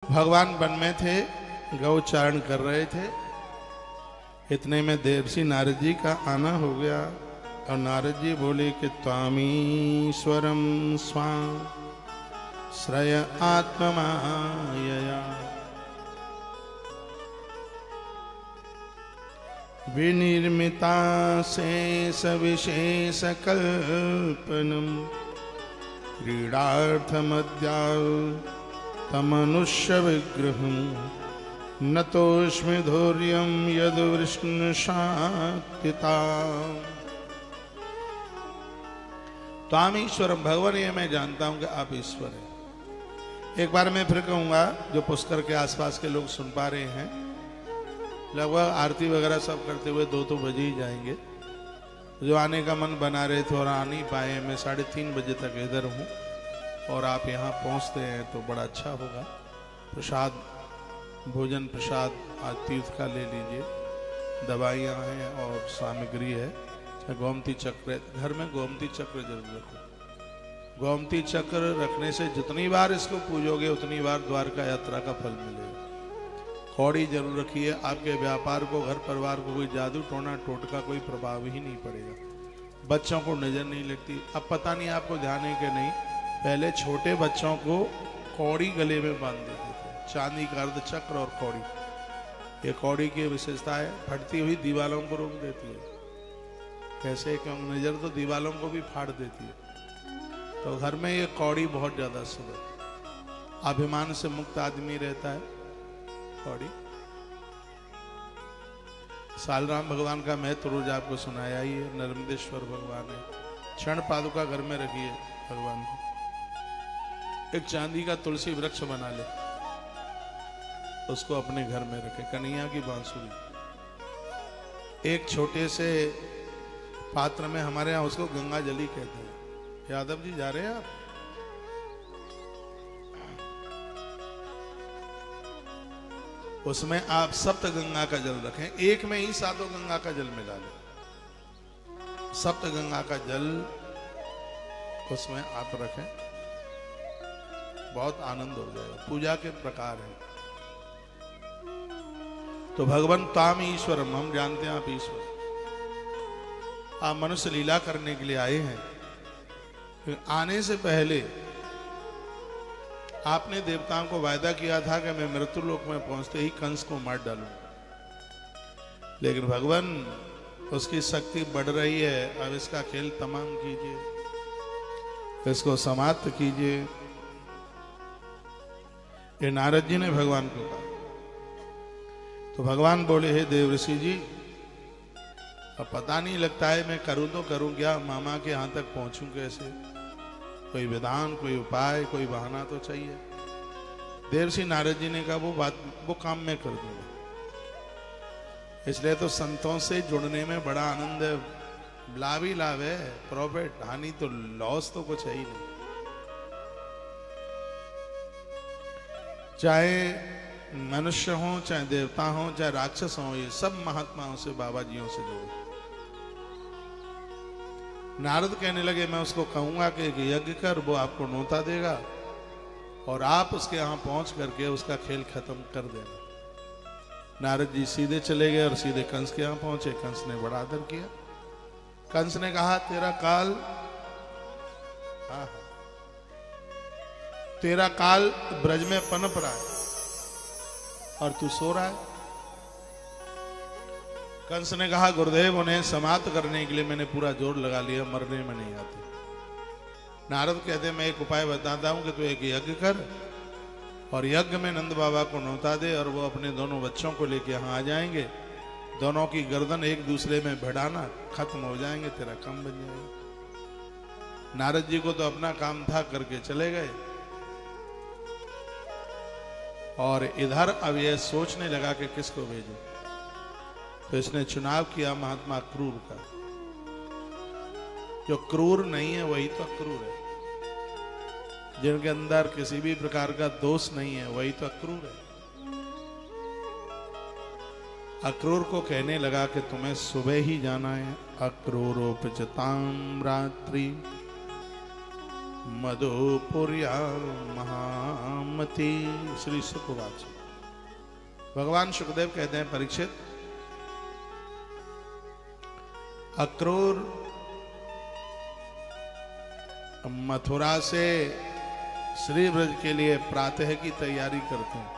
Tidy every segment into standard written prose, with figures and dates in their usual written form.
भगवान वन में थे, गौचारण कर रहे थे। इतने में देवर्षि नारद जी का आना हो गया और नारद जी बोले कि त्वामीश्वरम स्वां श्रय आत्ममायया विनिर्मिता शेष विशेष कल्पनम क्रीडार्थमद्या तमनुष्य विग्रहं नतोस्मि धैर्यं यद विष्णु शाक्तिता। त्वामीश्वरम, भगवान ये मैं जानता हूं कि आप ईश्वर हैं। एक बार मैं फिर कहूंगा, जो पुष्कर के आसपास के लोग सुन पा रहे हैं, लगभग आरती वगैरह सब करते हुए 2 तो बजे ही जाएंगे। जो आने का मन बना रहे थे और आ नहीं पाए, मैं 3:30 बजे तक इधर हूँ और आप यहाँ पहुँचते हैं तो बड़ा अच्छा होगा। प्रसाद, भोजन प्रसाद आज तीर्थ का ले लीजिए, दवाइयाँ हैं और सामग्री है। गोमती चक्र, घर में गोमती चक्र जरूर रखो। गोमती चक्र रखने से जितनी बार इसको पूजोगे उतनी बार द्वारका यात्रा का फल मिलेगा। कौड़ी जरूर रखिए, आपके व्यापार को, घर परिवार को कोई जादू टोना टोटका कोई प्रभाव ही नहीं पड़ेगा। बच्चों को नजर नहीं लगती। अब पता नहीं आपको ध्यान है कि नहीं, पहले छोटे बच्चों को कौड़ी गले में बांध देते थे, चांदी का अर्ध चक्र और कौड़ी। ये कौड़ी की विशेषता है, फटती हुई दीवालों को रोक देती है। कैसे? क्योंकि नजर तो दीवालों को भी फाड़ देती है। तो घर में ये कौड़ी बहुत ज्यादा शुभ है। अभिमान से मुक्त आदमी रहता है। कौड़ी सालराम भगवान का महत्व रोज आपको सुनाया ही है। नर्मदेश्वर भगवान है। क्षण पादुका घर में रखिए भगवान को। एक चांदी का तुलसी वृक्ष बना ले, उसको अपने घर में रखे। कन्हैया की बांसुरी एक छोटे से पात्र में, हमारे यहाँ उसको गंगा जली कहते हैं। यादव जी जा रहे हैं आप? उसमें आप सप्त गंगा का जल रखें। एक में ही 7 गंगा का जल मिला लें। सप्त गंगा का जल उसमें आप रखें, बहुत आनंद हो जाएगा। पूजा के प्रकार हैं। तो भगवान ताम ईश्वरम, हम जानते हैं आप ईश्वर। आप मनुष्य लीला करने के लिए आए हैं। आने से पहले आपने देवताओं को वायदा किया था कि मैं मृत्यु लोक में पहुंचते ही कंस को मार डालूं। लेकिन भगवान, उसकी शक्ति बढ़ रही है। अब इसका खेल तमाम कीजिए, इसको समाप्त कीजिए। ये नारद जी ने भगवान को कहा। तो भगवान बोले, हे देवर्षि जी, अब पता नहीं लगता है मैं करूं तो करूं क्या, मामा के यहां तक पहुंचूं कैसे? कोई विधान, कोई उपाय, कोई बहाना तो चाहिए। देवर्षि नारद जी ने कहा, वो काम मैं कर दूंगा। इसलिए तो संतों से जुड़ने में बड़ा आनंद है। लाभ ही लाभ है, प्रॉफिट, हानि तो, लॉस तो कुछ है ही नहीं। चाहे मनुष्य हो, चाहे देवता हो, चाहे राक्षस हो, ये सब महात्माओं से, बाबा जियों से जुड़े। नारद कहने लगे, मैं उसको कहूंगा कि यज्ञ कर, वो आपको नोता देगा और आप उसके यहां पहुंच करके उसका खेल खत्म कर देना। नारद जी सीधे चले गए और सीधे कंस के यहां पहुंचे। कंस ने बड़ा आदर किया। कंस ने कहा, तेरा काल, तेरा काल ब्रज में पनप रहा है और तू सो रहा है। कंस ने कहा, गुरुदेव, उन्हें समाप्त करने के लिए मैंने पूरा जोर लगा लिया, मरने में नहीं आते। नारद कहते, मैं एक उपाय बताता हूं कि तू एक यज्ञ कर और यज्ञ में नंद बाबा को नौता दे और वो अपने दोनों बच्चों को लेके यहां आ जाएंगे। दोनों की गर्दन एक दूसरे में भिड़ाना, खत्म हो जाएंगे, तेरा काम बन जाएगा। नारद जी को तो अपना काम था, करके चले गए। और इधर अब यह सोचने लगा कि किसको भेजूं। तो इसने चुनाव किया महात्मा क्रूर का। जो क्रूर नहीं है वही तो अक्रूर है। जिनके अंदर किसी भी प्रकार का दोष नहीं है वही तो अक्रूर है। अक्रूर को कहने लगा कि तुम्हें सुबह ही जाना है। अक्रूरोपचताम रात्रि मधुपुर्या महामती। श्री सुखवाच। भगवान सुखदेव कहते हैं, परीक्षित, अक्रूर मथुरा से श्री ब्रज के लिए प्रातः की तैयारी करते हैं।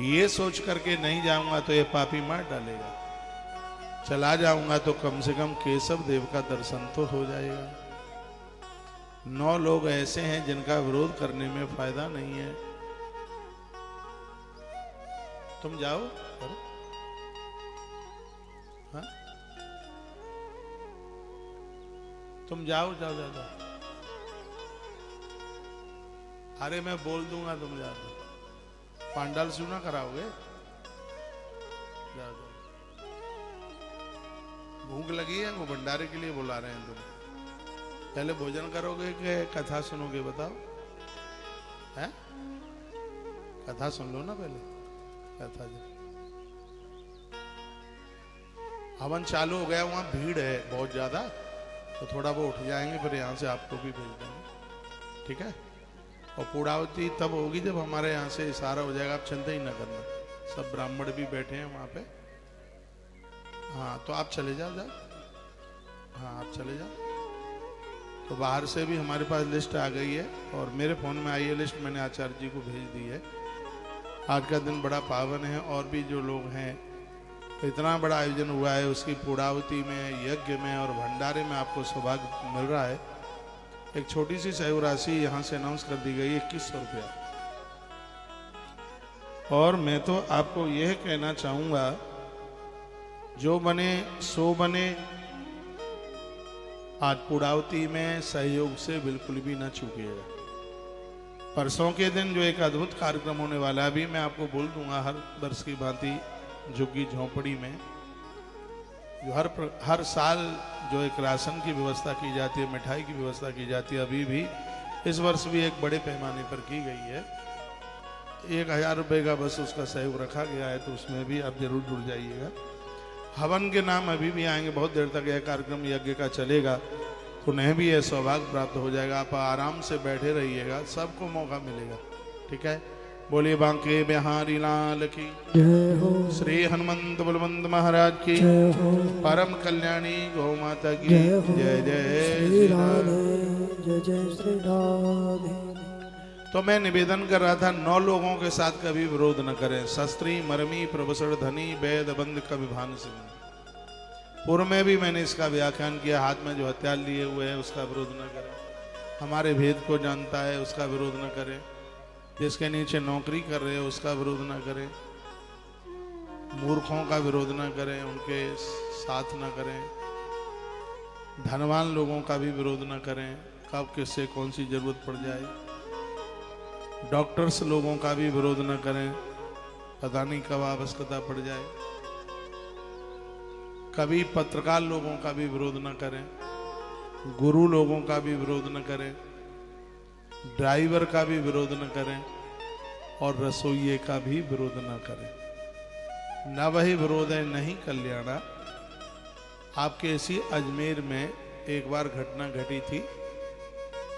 ये सोच करके नहीं जाऊंगा तो ये पापी मार डालेगा, चला जाऊंगा तो कम से कम केशव देव का दर्शन तो हो जाएगा। 9 लोग ऐसे हैं जिनका विरोध करने में फायदा नहीं है। तुम जाओ, हाँ? तुम जाओ जाओ जाओ जाओ। अरे मैं बोल दूंगा, तुम जाओ। पांडाल सुना कराओगे? जाओ जाओ। भूख लगी है, वो भंडारे के लिए बुला रहे हैं। तुम पहले भोजन करोगे कि कथा सुनोगे? बताओ, है? कथा सुन लो ना पहले। कथा हवन चालू हो गया, वहां भीड़ है बहुत ज्यादा, तो थोड़ा वो उठ जाएंगे, फिर यहाँ से आपको भी भेज देंगे, ठीक है? और पूर्णावती तब होगी जब हमारे यहाँ से इशारा हो जाएगा। आप चिंता ही ना करना, सब ब्राह्मण भी बैठे हैं वहाँ पे। हाँ, तो आप चले जाओ जाओ। हाँ, आप चले जाओ। तो बाहर से भी हमारे पास लिस्ट आ गई है, और मेरे फ़ोन में आई है लिस्ट, मैंने आचार्य जी को भेज दी है। आज का दिन बड़ा पावन है, और भी जो लोग हैं, इतना बड़ा आयोजन हुआ है, उसकी पूर्णावती में, यज्ञ में और भंडारे में आपको सौभाग्य मिल रहा है। एक छोटी सी सहयोग राशि यहाँ से अनाउंस कर दी गई, 2100 रुपया। और मैं तो आपको यह कहना चाहूँगा, जो बने सो बने। आज पूर्णावती में सहयोग से बिल्कुल भी न चूकिएगा। परसों के दिन जो एक अद्भुत कार्यक्रम होने वाला है, अभी मैं आपको बोल दूंगा, हर वर्ष की भांति झुग्गी झोंपड़ी में जो हर साल जो एक राशन की व्यवस्था की जाती है, मिठाई की व्यवस्था की जाती है, अभी भी इस वर्ष भी एक बड़े पैमाने पर की गई है। 1000 रुपये का बस उसका सहयोग रखा गया है, तो उसमें भी आप जरूर जुड़ जाइएगा। हवन के नाम अभी भी आएंगे, बहुत देर तक यह कार्यक्रम यज्ञ का चलेगा, तो उन्हें भी यह सौभाग्य प्राप्त हो जाएगा। आप आराम से बैठे रहिएगा, सबको मौका मिलेगा, ठीक है? बोलिए बांके बिहारी लाल की जय हो, श्री हनुमंत बलवंत महाराज की जय हो, परम कल्याणी गौ माता की जय जय श्री राधे, जय जय श्री राधे। तो मैं निवेदन कर रहा था, 9 लोगों के साथ कभी विरोध न करें। शस्त्री मरमी प्रभसर धनी वेद बंद कवि भान सिंह। पूर्व में भी मैंने इसका व्याख्यान किया। हाथ में जो हथियार लिए हुए हैं उसका विरोध न करें। हमारे भेद को जानता है उसका विरोध न करें। जिसके नीचे नौकरी कर रहे हो उसका विरोध न करें। मूर्खों का विरोध न करें, उनके साथ न करें। धनवान लोगों का भी विरोध न करें, कब किससे कौन सी जरूरत पड़ जाए। डॉक्टर्स लोगों का भी विरोध न करें, पता नहीं कब आवश्यकता पड़ जाए। कभी पत्रकार लोगों का भी विरोध न करें, गुरु लोगों का भी विरोध न करें, ड्राइवर का भी विरोध न करें, और रसोइये का भी विरोध न करें। न वही विरोध है नहीं कल्याणा। आपके इसी अजमेर में एक बार घटना घटी थी,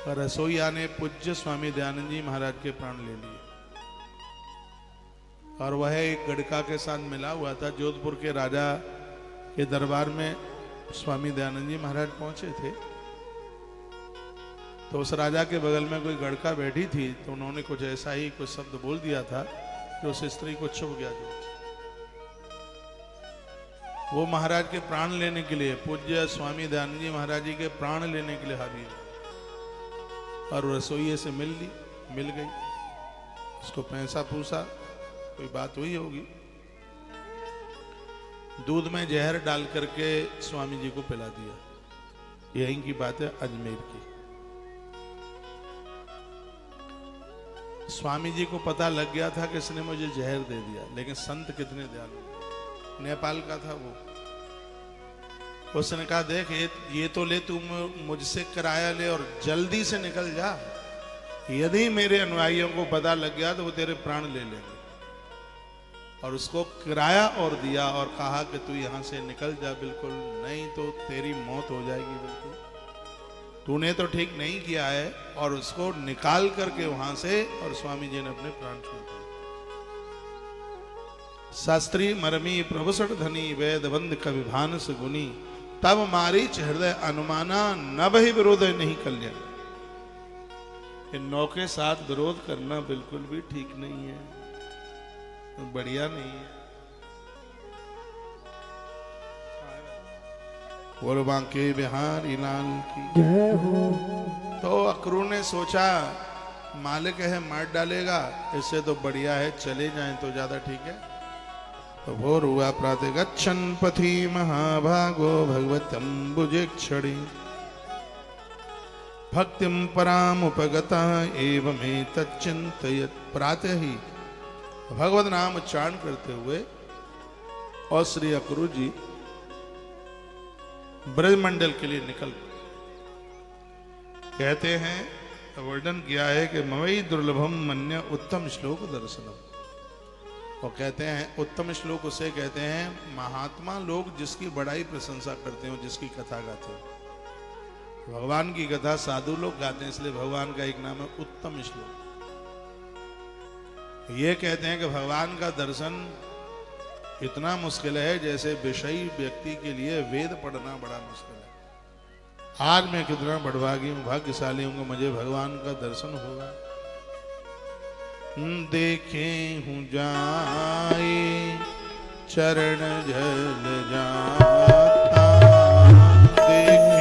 रसोईया ने पूज्य स्वामी दयानंद जी महाराज के प्राण ले लिए, और वह एक गड़का के साथ मिला हुआ था। जोधपुर के राजा के दरबार में स्वामी दयानंद जी महाराज पहुंचे थे, तो उस राजा के बगल में कोई गड़का बैठी थी, तो उन्होंने कुछ ऐसा ही कुछ शब्द बोल दिया था कि उस स्त्री को छुप गया। वो महाराज के प्राण लेने के लिए, पूज्य स्वामी दयानंद जी महाराज जी के प्राण लेने के लिए हाजिर, और रसोइये से मिल गई। उसको पैसा पूछा, कोई बात हुई होगी। दूध में जहर डाल करके स्वामी जी को पिला दिया। यही की बात है अजमेर की। स्वामी जी को पता लग गया था कि इसने मुझे जहर दे दिया, लेकिन संत कितने दयालु। नेपाल का था वो। उसने कहा, देख ये तो ले, तू मुझसे किराया ले और जल्दी से निकल जा। यदि मेरे अनुयायियों को पता लग गया तो वो तेरे प्राण ले लेंगे। और उसको किराया और दिया और कहा कि तू यहां से निकल जा, बिल्कुल नहीं तो तेरी मौत हो जाएगी। बिल्कुल तूने तो ठीक नहीं किया है, और उसको निकाल करके वहां से, और स्वामी जी ने अपने प्राण छोड़ दिए। शास्त्री मरमी प्रभुसठ धनी वेद बंद कवि भानस गुनी, तब मारीच हृदय अनुमाना, नभ ही विरोध नहीं कल्याण। इन 9 के साथ विरोध करना बिल्कुल भी ठीक नहीं है, बढ़िया नहीं है। बोलो बांके बिहारी लाल की जय हो। तो अक्रू ने सोचा मालिक है मार डालेगा, इससे तो बढ़िया है चले जाएं तो ज्यादा ठीक है। तो भोर हुआ प्रातः गच्छन पथि महाभागो भगवतम बुजेक्षणी, भक्तिम परामुपगता एवं तच्चिंतयत्। प्रातः ही भगवत नाम उच्चारण करते हुए और श्री अक्रू जी ब्रजमंडल के लिए निकल गए। कहते हैं, वर्णन किया है कि मवई दुर्लभम मन्य उत्तम श्लोक दर्शनम। और कहते हैं उत्तम श्लोक उसे कहते हैं महात्मा लोग जिसकी बड़ाई प्रशंसा करते हो, जिसकी कथा गाते हो। भगवान की कथा साधु लोग गाते हैं, इसलिए भगवान का एक नाम है उत्तम श्लोक। ये कहते हैं कि भगवान का दर्शन इतना मुश्किल है जैसे विषयी व्यक्ति के लिए वेद पढ़ना बड़ा मुश्किल है। आज मैं कितना बड़भागी हूँ, भाग्यशाली हूँ, मुझे भगवान का दर्शन होगा। देखे हूँ जाए चरण जल जाता, देखे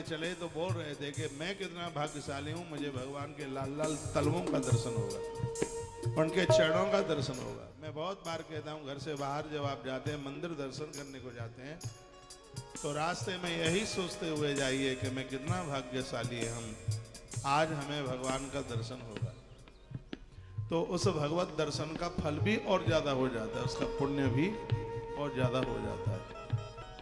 चले तो बोल रहे थे कि मैं कितना भाग्यशाली हूं, मुझे भगवान के लाल लाल तलवों का दर्शन होगा, उनके चरणों का दर्शन होगा। मैं बहुत बार कहता हूं, घर से बाहर जब आप जाते हैं, मंदिर दर्शन करने को जाते हैं, तो रास्ते में यही सोचते हुए जाइए कि मैं कितना भाग्यशाली है हम, आज हमें भगवान का दर्शन होगा। तो उस भगवत दर्शन का फल भी और ज्यादा हो जाता है, उसका पुण्य भी और ज्यादा हो जाता है।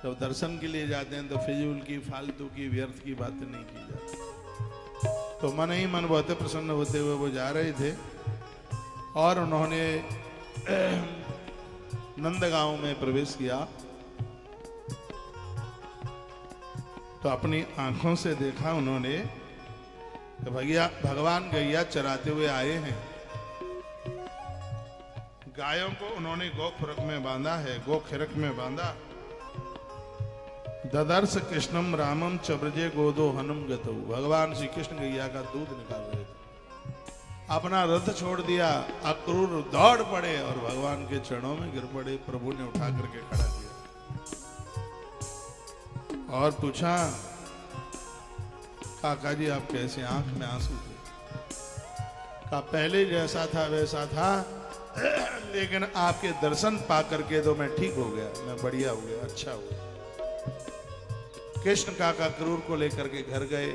जब दर्शन के लिए जाते हैं तो फिजूल की, फालतू की, व्यर्थ की बातें नहीं की जाती। तो मन ही मन बहुत प्रसन्न होते हुए वो जा रहे थे, और उन्होंने नंदगांव में प्रवेश किया तो अपनी आंखों से देखा उन्होंने कि भैया भगवान गैया चराते हुए आए हैं। गायों को उन्होंने गोखुरक में बांधा है, गोखिरक में बांधा। ददर्श कृष्णम रामम चब्रजे गोदो हनुम गतौ। भगवान श्री कृष्ण गैया का दूध निकाल रहे थे, अपना रथ छोड़ दिया, अक्रूर दौड़ पड़े और भगवान के चरणों में गिर पड़े। प्रभु ने उठा करके खड़ा किया और पूछा, काका जी आप कैसे? आंख में आंसू थे। कहा पहले जैसा था वैसा था, लेकिन आपके दर्शन पा करके तो मैं ठीक हो गया, मैं बढ़िया हो गया, अच्छा हो गया। कृष्ण काका क्रूर को लेकर के घर गए।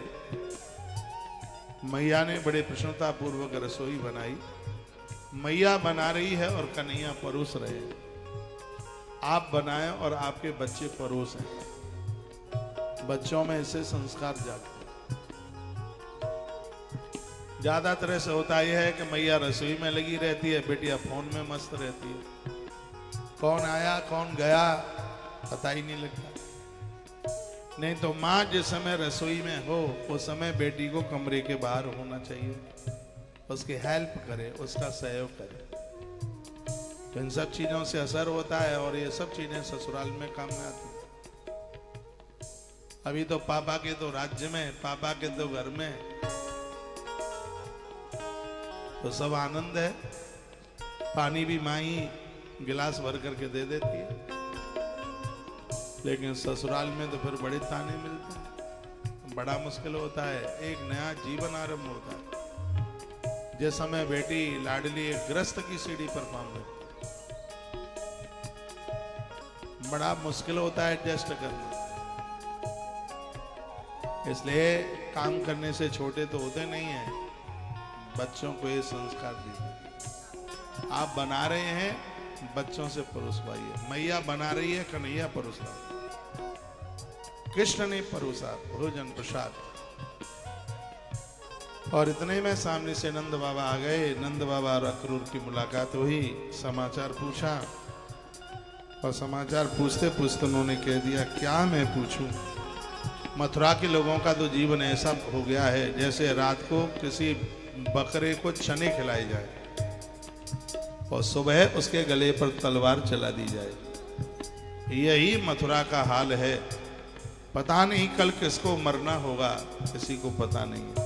मैया ने बड़े प्रसन्नता पूर्वक रसोई बनाई। मैया बना रही है और कन्हैया परोस रहे हैं। आप बनाएं और आपके बच्चे परोसें, बच्चों में ऐसे संस्कार जागते हैं। ज्यादातर ऐसे होता यह है कि मैया रसोई में लगी रहती है, बेटिया फोन में मस्त रहती है। कौन आया कौन गया पता ही नहीं लगता। नहीं तो माँ जिस समय रसोई में हो उस समय बेटी को कमरे के बाहर होना चाहिए, उसकी हेल्प करे, उसका सहयोग करे। तो इन सब चीजों से असर होता है और ये सब चीजें ससुराल में काम में आती। अभी तो पापा के तो राज्य में, पापा के तो घर में, तो सब आनंद है। पानी भी माँ ही गिलास भर करके दे देती है, लेकिन ससुराल में तो फिर बड़े ताने मिलते हैं, बड़ा मुश्किल होता है। एक नया जीवन आरंभ होता है जिस समय बेटी लाडली एक ग्रस्त की सीढ़ी पर पाँव रखती, बड़ा मुश्किल होता है एडजस्ट करना। इसलिए काम करने से छोटे तो होते नहीं हैं, बच्चों को ये संस्कार दीजिए। आप बना रहे हैं, बच्चों से परोसवाइए। मैया बना रही है, कन्हैया परोस रहा है। कृष्ण ने परोसा भोजन प्रसाद। और इतने में सामने से नंद बाबा आ गए। नंद बाबा और अक्रूर की मुलाकात हुई, समाचार पूछा, और समाचार पूछते पूछते उन्होंने कह दिया, क्या मैं पूछूं? मथुरा के लोगों का तो जीवन ऐसा हो गया है जैसे रात को किसी बकरे को चने खिलाए जाए और सुबह उसके गले पर तलवार चला दी जाए। यही मथुरा का हाल है। पता नहीं कल किसको मरना होगा, किसी को पता नहीं है।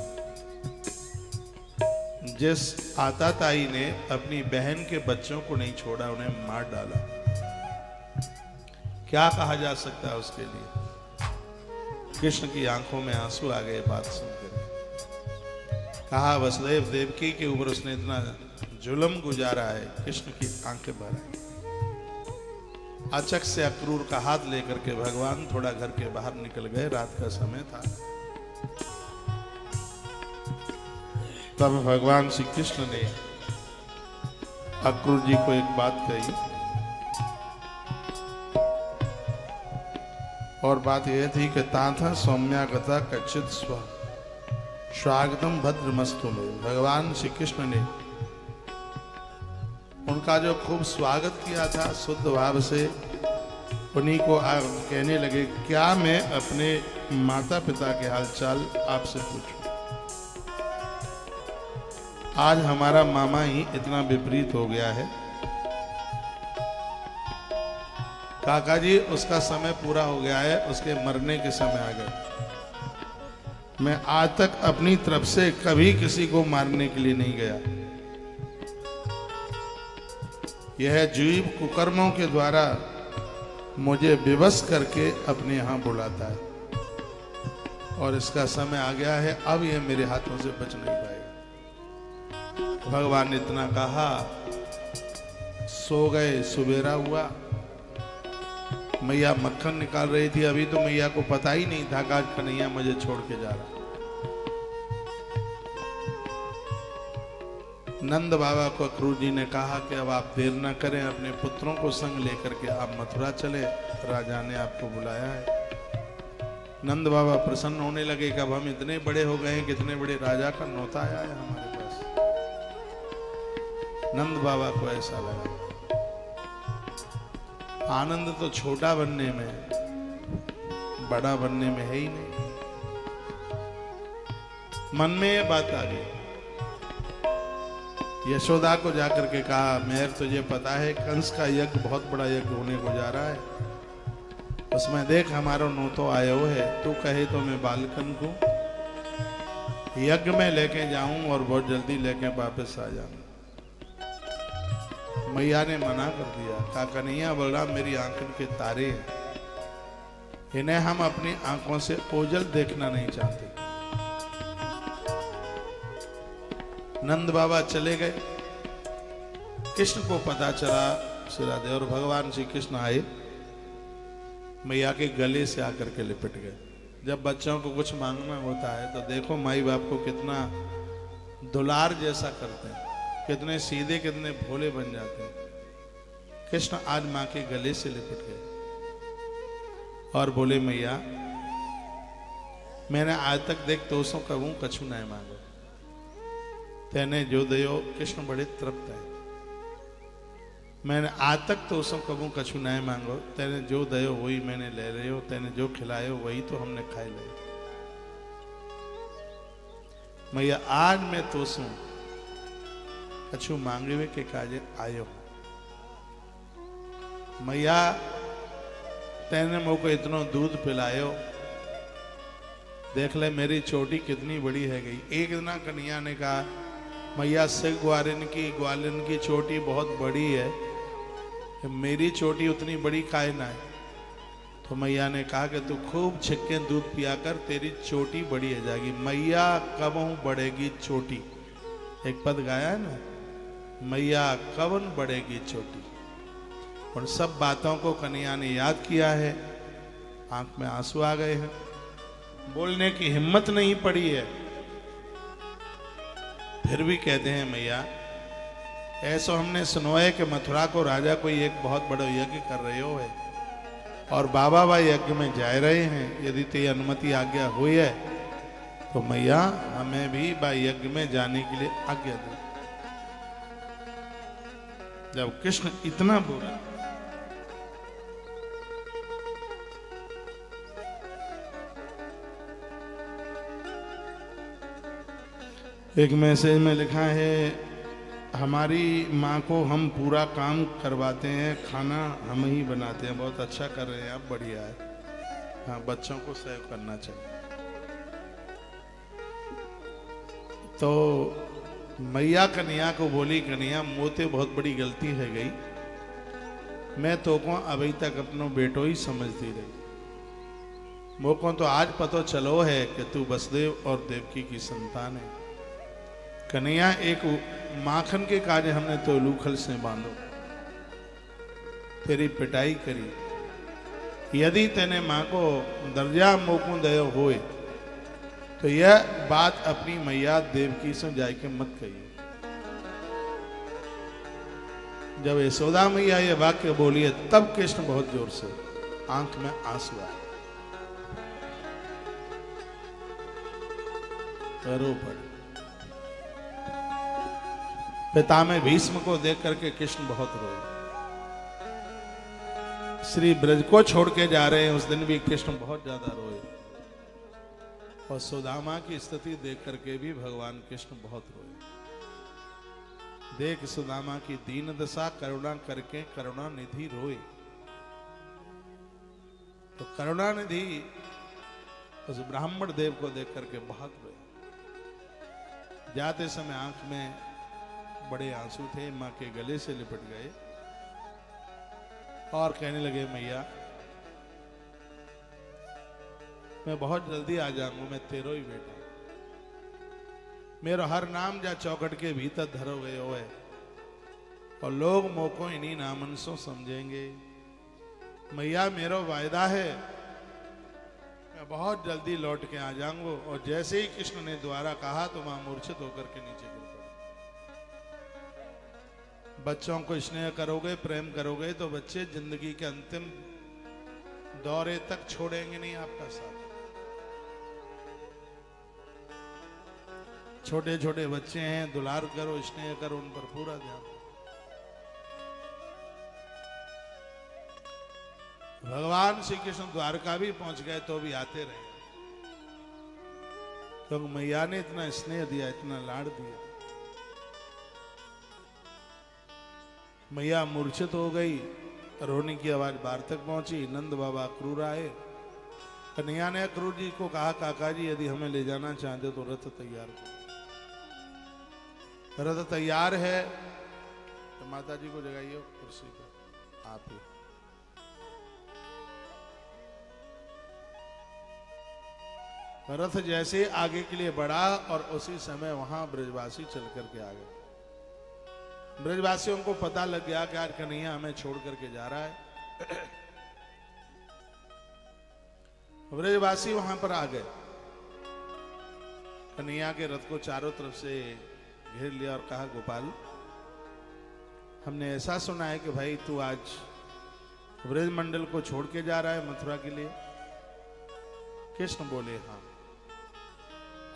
जिस आताताई ने अपनी बहन के बच्चों को नहीं छोड़ा, उन्हें मार डाला, क्या कहा जा सकता है उसके लिए? कृष्ण की आंखों में आंसू आ गए बात सुनकर। कहा वसुदेव देवकी के ऊपर उसने इतना जुल्म गुजारा है। कृष्ण की आंखें भर आई। अचक से अक्रूर का हाथ लेकर के भगवान थोड़ा घर के बाहर निकल गए। रात का समय था। तब भगवान श्री कृष्ण ने अक्रूर जी को एक बात कही, और बात यह थी कि ताथा सौम्यागता कच्चित स्व स्वागतम भद्रमस्तु में। भगवान श्री कृष्ण ने उनका जो खूब स्वागत किया था शुद्ध भाव से, उन्हीं को कहने लगे, क्या मैं अपने माता पिता के हालचाल आपसे पूछूं? आज हमारा मामा ही इतना विपरीत हो गया है। काका जी, उसका समय पूरा हो गया है, उसके मरने के समय आ गए। मैं आज तक अपनी तरफ से कभी किसी को मारने के लिए नहीं गया। यह जीव कुकर्मों के द्वारा मुझे विवश करके अपने यहां बुलाता है, और इसका समय आ गया है। अब यह मेरे हाथों से बच नहीं पाएगा। भगवान ने इतना कहा, सो गए। सुबेरा हुआ, मैया मक्खन निकाल रही थी। अभी तो मैया को पता ही नहीं था कि आज कन्हैया मुझे छोड़ के जा रहा। नंद बाबा को अक्रूर जी ने कहा कि अब आप देर न करें, अपने पुत्रों को संग लेकर के आप मथुरा चले, राजा ने आपको बुलाया है। नंद बाबा प्रसन्न होने लगे कि अब हम इतने बड़े हो गए हैं, कितने बड़े राजा का न्योता आया है हमारे पास। नंद बाबा को ऐसा लगा, आनंद तो छोटा बनने में, बड़ा बनने में है ही नहीं। मन में ये बात आ गई। यशोदा को जाकर के कहा, मेहर तुझे पता है कंस का यज्ञ बहुत बड़ा यज्ञ होने को जा रहा है, उसमें देख हमारा नोतो आयो है। तू कहे तो मैं बालकन को यज्ञ में लेके जाऊं और बहुत जल्दी लेके वापस आ जाऊं। मैया ने मना कर दिया। कहा, कन्हैया बलराम मेरी आंखों के तारे हैं, इन्हें हम अपनी आंखों से ओझल देखना नहीं चाहते। नंद बाबा चले गए। कृष्ण को पता चला, श्री और भगवान श्री कृष्ण आए, मैया के गले से आकर के लिपट गए। जब बच्चों को कुछ मांगना होता है तो देखो माई बाप को कितना दुलार जैसा करते हैं, कितने सीधे, कितने भोले बन जाते हैं। कृष्ण आज मां के गले से लिपट गए और बोले, मैया मैंने आज तक देख तो सो कहूं कछु नहीं मांगो, तेने जो दयो। कृष्ण बड़े तृप्त है। मैंने आज तक तो उसको कबू कछु नहीं मांगो, तेने जो दयो वही मैंने ले रहे हो, तेने जो खिलायो वही तो हमने खाए ले। मैया आज मैं तो सू कछु मांगे के काजे आयो। मैया तेने मुझको इतना दूध पिलायो, देख ले मेरी चोटी कितनी बड़ी है गई। एक दिन कन्हैया ने कहा मैया से ग्वालिन की चोटी बहुत बड़ी है, मेरी चोटी उतनी बड़ी काहे ना है। तो मैया ने कहा कि तू खूब छिक्के दूध पिया कर, तेरी चोटी बड़ी हो जाएगी। मैया कब बढ़ेगी चोटी, एक पद गाया है ना, मैया कब बढ़ेगी चोटी। उन सब बातों को कन्हैया ने याद किया है, आंख में आंसू आ गए हैं, बोलने की हिम्मत नहीं पड़ी है। फिर भी कहते हैं मैया ऐसा हमने सुनो है कि मथुरा को राजा कोई एक बहुत बड़ा यज्ञ कर रहे हो है और बाबा बा यज्ञ में जा रहे हैं, यदि तेरी अनुमति आज्ञा हुई है तो मैया हमें भी बा यज्ञ में जाने के लिए आज्ञा दे। जब कृष्ण इतना बोला एक मैसेज में लिखा है हमारी माँ को हम पूरा काम करवाते हैं, खाना हम ही बनाते हैं। बहुत अच्छा कर रहे हैं आप, बढ़िया है। हाँ, बच्चों को सेव करना चाहिए। तो मैया कन्हैया को बोली कन्हैया मोते बहुत बड़ी गलती है गई, मैं तो को अभी तक अपनो बेटो ही समझती रही। मोको तो आज पता चलो है कि तू वसुदेव और देवकी की संतान है। कन्हैया एक माखन के कार्य हमने तो लूखल से बांधो, तेरी पिटाई करी। यदि तेने मां को दर्जा मोकू दयो होए तो यह बात अपनी मैया देवकी से जाके मत कहिए। जब यशोदा मैया ये वाक्य बोली है तब कृष्ण बहुत जोर से आंख में आंसू आए, रो पड़े। पिता में भीष्म को देख करके कृष्ण बहुत रोए। श्री ब्रज को छोड़ के जा रहे हैं उस दिन भी कृष्ण बहुत ज्यादा रोए, और सुदामा की स्थिति देख करके भी भगवान कृष्ण बहुत रोए। देख सुदामा की दीन दशा, करुणा करके करुणा निधि रोए। तो करुणा निधि उस ब्राह्मण देव को देख करके बहुत रोए। जाते समय आंख में बड़े आंसू थे, मां के गले से लिपट गए और कहने लगे मैया मैं बहुत जल्दी आ जाऊंगा, मैं तेरो ही बेटा, मेरो हर नाम जा चौखट के भीतर धरो गए हो है और लोग मोको इन्हीं नामन से समझेंगे। मैया मेरो वायदा है मैं बहुत जल्दी लौट के आ जाऊंगा। और जैसे ही कृष्ण ने द्वारा कहा तो मां मूर्छित होकर के नीचे गिर पड़ी। बच्चों को स्नेह करोगे, प्रेम करोगे तो बच्चे जिंदगी के अंतिम दौरे तक छोड़ेंगे नहीं आपका साथ। छोटे छोटे बच्चे हैं, दुलार करो, स्नेह करो, उन पर पूरा ध्यान। भगवान श्री कृष्ण द्वारका भी पहुंच गए तो भी आते रहे, क्योंकि मैया ने इतना स्नेह दिया, इतना लाड़ दिया। मैया मूर्छित हो गई, रोने की आवाज बाहर तक पहुंची। नंद बाबा क्रूर आए। कन्हैया ने क्रूर जी को कहा काका जी यदि हमें ले जाना चाहते तो रथ तैयार करो। रथ तैयार है तो माता जी को जगाइए कुर्सी पर, आप ही। रथ जैसे आगे के लिए बढ़ा और उसी समय वहां ब्रजवासी चल करके आ गए। ब्रजवासियों को पता लग गया कि यार कन्हैया हमें छोड़ करके जा रहा है। ब्रजवासी वहां पर आ गए, कन्हैया के रथ को चारों तरफ से घेर लिया और कहा गोपाल हमने ऐसा सुना है कि भाई तू आज ब्रज मंडल को छोड़ के जा रहा है मथुरा के लिए। कृष्ण बोले हाँ,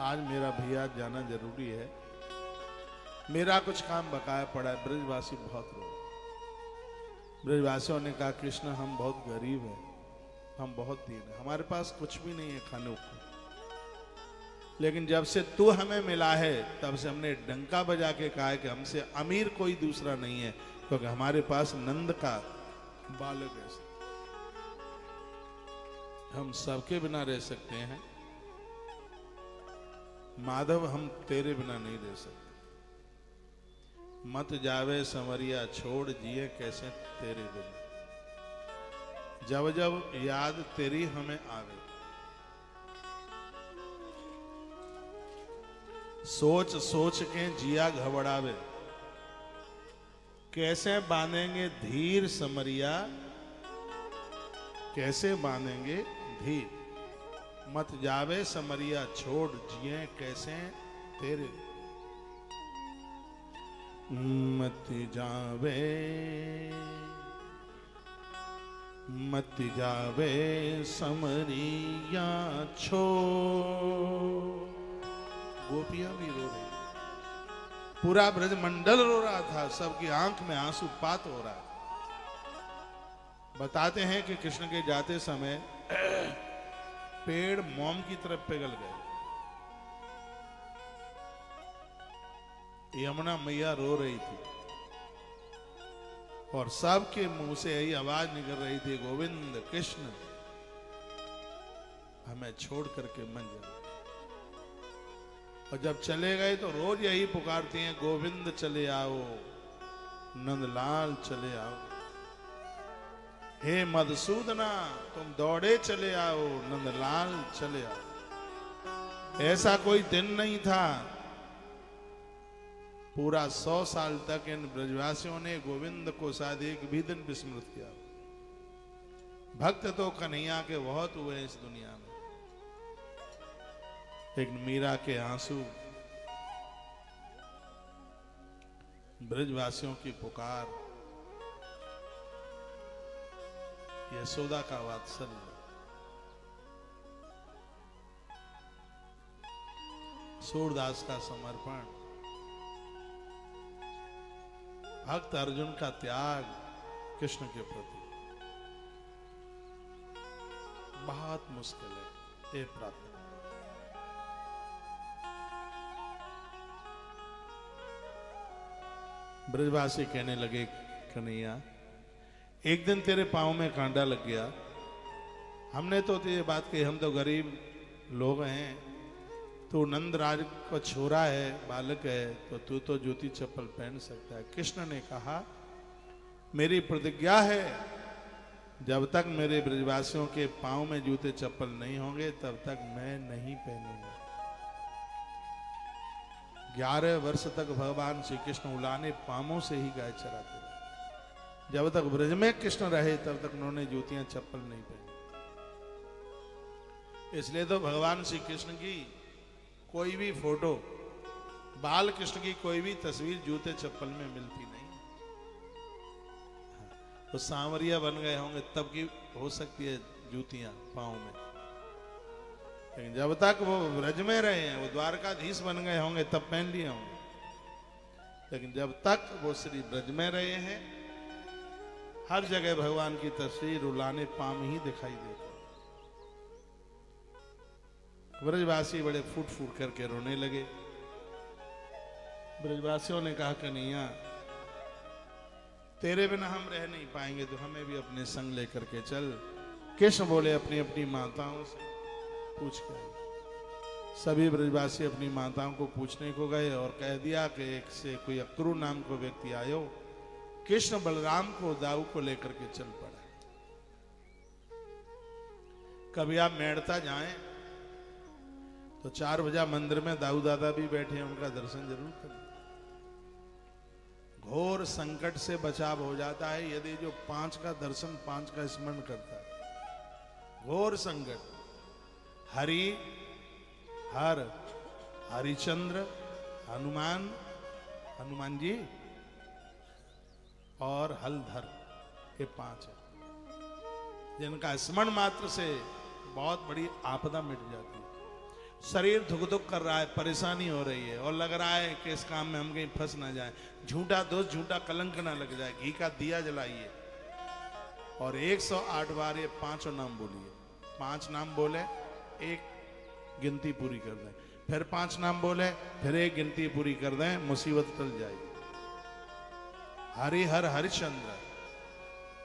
आज मेरा भैया जाना जरूरी है, मेरा कुछ काम बकाया पड़ा है। ब्रजवासी बहुत रो। ब्रजवासियों ने कहा कृष्ण हम बहुत गरीब हैं, हम बहुत दीन हैं, हमारे पास कुछ भी नहीं है खाने को, लेकिन जब से तू हमें मिला है तब से हमने डंका बजा के कहा है कि हमसे अमीर कोई दूसरा नहीं है, क्योंकि हमारे पास नंद का बालक है, हम सबके बिना रह सकते हैं, माधव हम तेरे बिना नहीं रह सकते। मत जावे संवरिया छोड़ जिए कैसे तेरे बिना, जब जब याद तेरी हमें आवे, सोच सोच के जिया घबरावे, कैसे बांधेंगे धीर समरिया, कैसे बांधेंगे धीर, मत जावे समरिया छोड़ जिए कैसे तेरे, मत जावे मत जावे समरिया छोड़। गोपियां भी रो रही, पूरा ब्रजमंडल रो रहा था, सबकी आंख में आंसू पात हो रहा। बताते हैं कि कृष्ण के जाते समय पेड़ मोम की तरफ पिघल गए, यमुना मैया रो रही थी और सबके मुंह से यही आवाज निकल रही थी, गोविंद कृष्ण हमें छोड़ करके मन जाओ। और जब चले गए तो रोज यही पुकारती हैं, गोविंद चले आओ, नंदलाल चले आओ, हे मधुसूदना तुम दौड़े चले आओ, नंदलाल चले आओ। ऐसा कोई दिन नहीं था, पूरा 100 साल तक इन ब्रजवासियों ने गोविंद को शायद एक भी दिन विस्मृत किया। भक्त तो कन्हैया के बहुत हुए इस दुनिया में, लेकिन मीरा के आंसू, ब्रजवासियों की पुकार, यशोदा का वात्सल्य, सूरदास का समर्पण, भक्त अर्जुन का त्याग कृष्ण के प्रति बहुत मुश्किल है। ये प्रार्थना ब्रजवासी कहने लगे, कन्हैया एक दिन तेरे पांव में कांटा लग गया, हमने तो ये बात कही हम तो गरीब लोग हैं, तू नंदराज का छोरा है, बालक है, तो तू तो जूती चप्पल पहन सकता है। कृष्ण ने कहा मेरी प्रतिज्ञा है जब तक मेरे ब्रजवासियों के पांव में जूते चप्पल नहीं होंगे तब तक मैं नहीं पहनूंगा। 11 वर्ष तक भगवान श्री कृष्ण उलाने पामों से ही गाय चराते रहे। जब तक ब्रज में कृष्ण रहे तब तक उन्होंने जूतियां चप्पल नहीं पहनी। इसलिए तो भगवान श्री कृष्ण की कोई भी फोटो, बाल कृष्ण की कोई भी तस्वीर जूते चप्पल में मिलती नहीं। तो सांवरिया बन गए होंगे तब की हो सकती है जूतियां पांव में, लेकिन जब तक वो ब्रज में रहे हैं, वो द्वारकाधीश बन गए होंगे तब पहन लिए होंगे, लेकिन जब तक वो श्री ब्रज में रहे हैं हर जगह भगवान की तस्वीर रुलाने पाम ही दिखाई देती। ब्रजवासी बड़े फूट फूट करके रोने लगे। ब्रजवासियों ने कहा कन्हैया तेरे बिना हम रह नहीं पाएंगे, तो हमें भी अपने संग लेकर के चल। कृष्ण बोले अपनी अपनी माताओं से पूछ कर। सभी ब्रजवासी अपनी माताओं को पूछने को गए और कह दिया कि एक से कोई अक्रू नाम को व्यक्ति आयो, कृष्ण बलराम को दाऊ को लेकर के चल पड़ा। कभी आप मेड़ता जाएं तो 4 बजा मंदिर में दाऊ दादा भी बैठे हैं, उनका दर्शन जरूर करें। घोर संकट से बचाव हो जाता है यदि जो 5 का दर्शन 5 का स्मरण करता है। घोर संकट, हरि, हर, हरिचंद्र, हनुमान, हनुमान जी और हलधर, ये 5 है जिनका स्मरण मात्र से बहुत बड़ी आपदा मिट जाती है। शरीर धुक धुक कर रहा है, परेशानी हो रही है और लग रहा है कि इस काम में हम कहीं फंस ना जाए, झूठा दोष झूठा कलंक ना लग जाए, घी का दिया जलाइए, और 108 बार ये पांचों नाम बोलिए। 5 नाम बोले, एक गिनती पूरी कर दें, फिर 5 नाम बोले, फिर एक गिनती पूरी कर दें, मुसीबत टल जाएगी। हरि हर हरिश्चंद्र,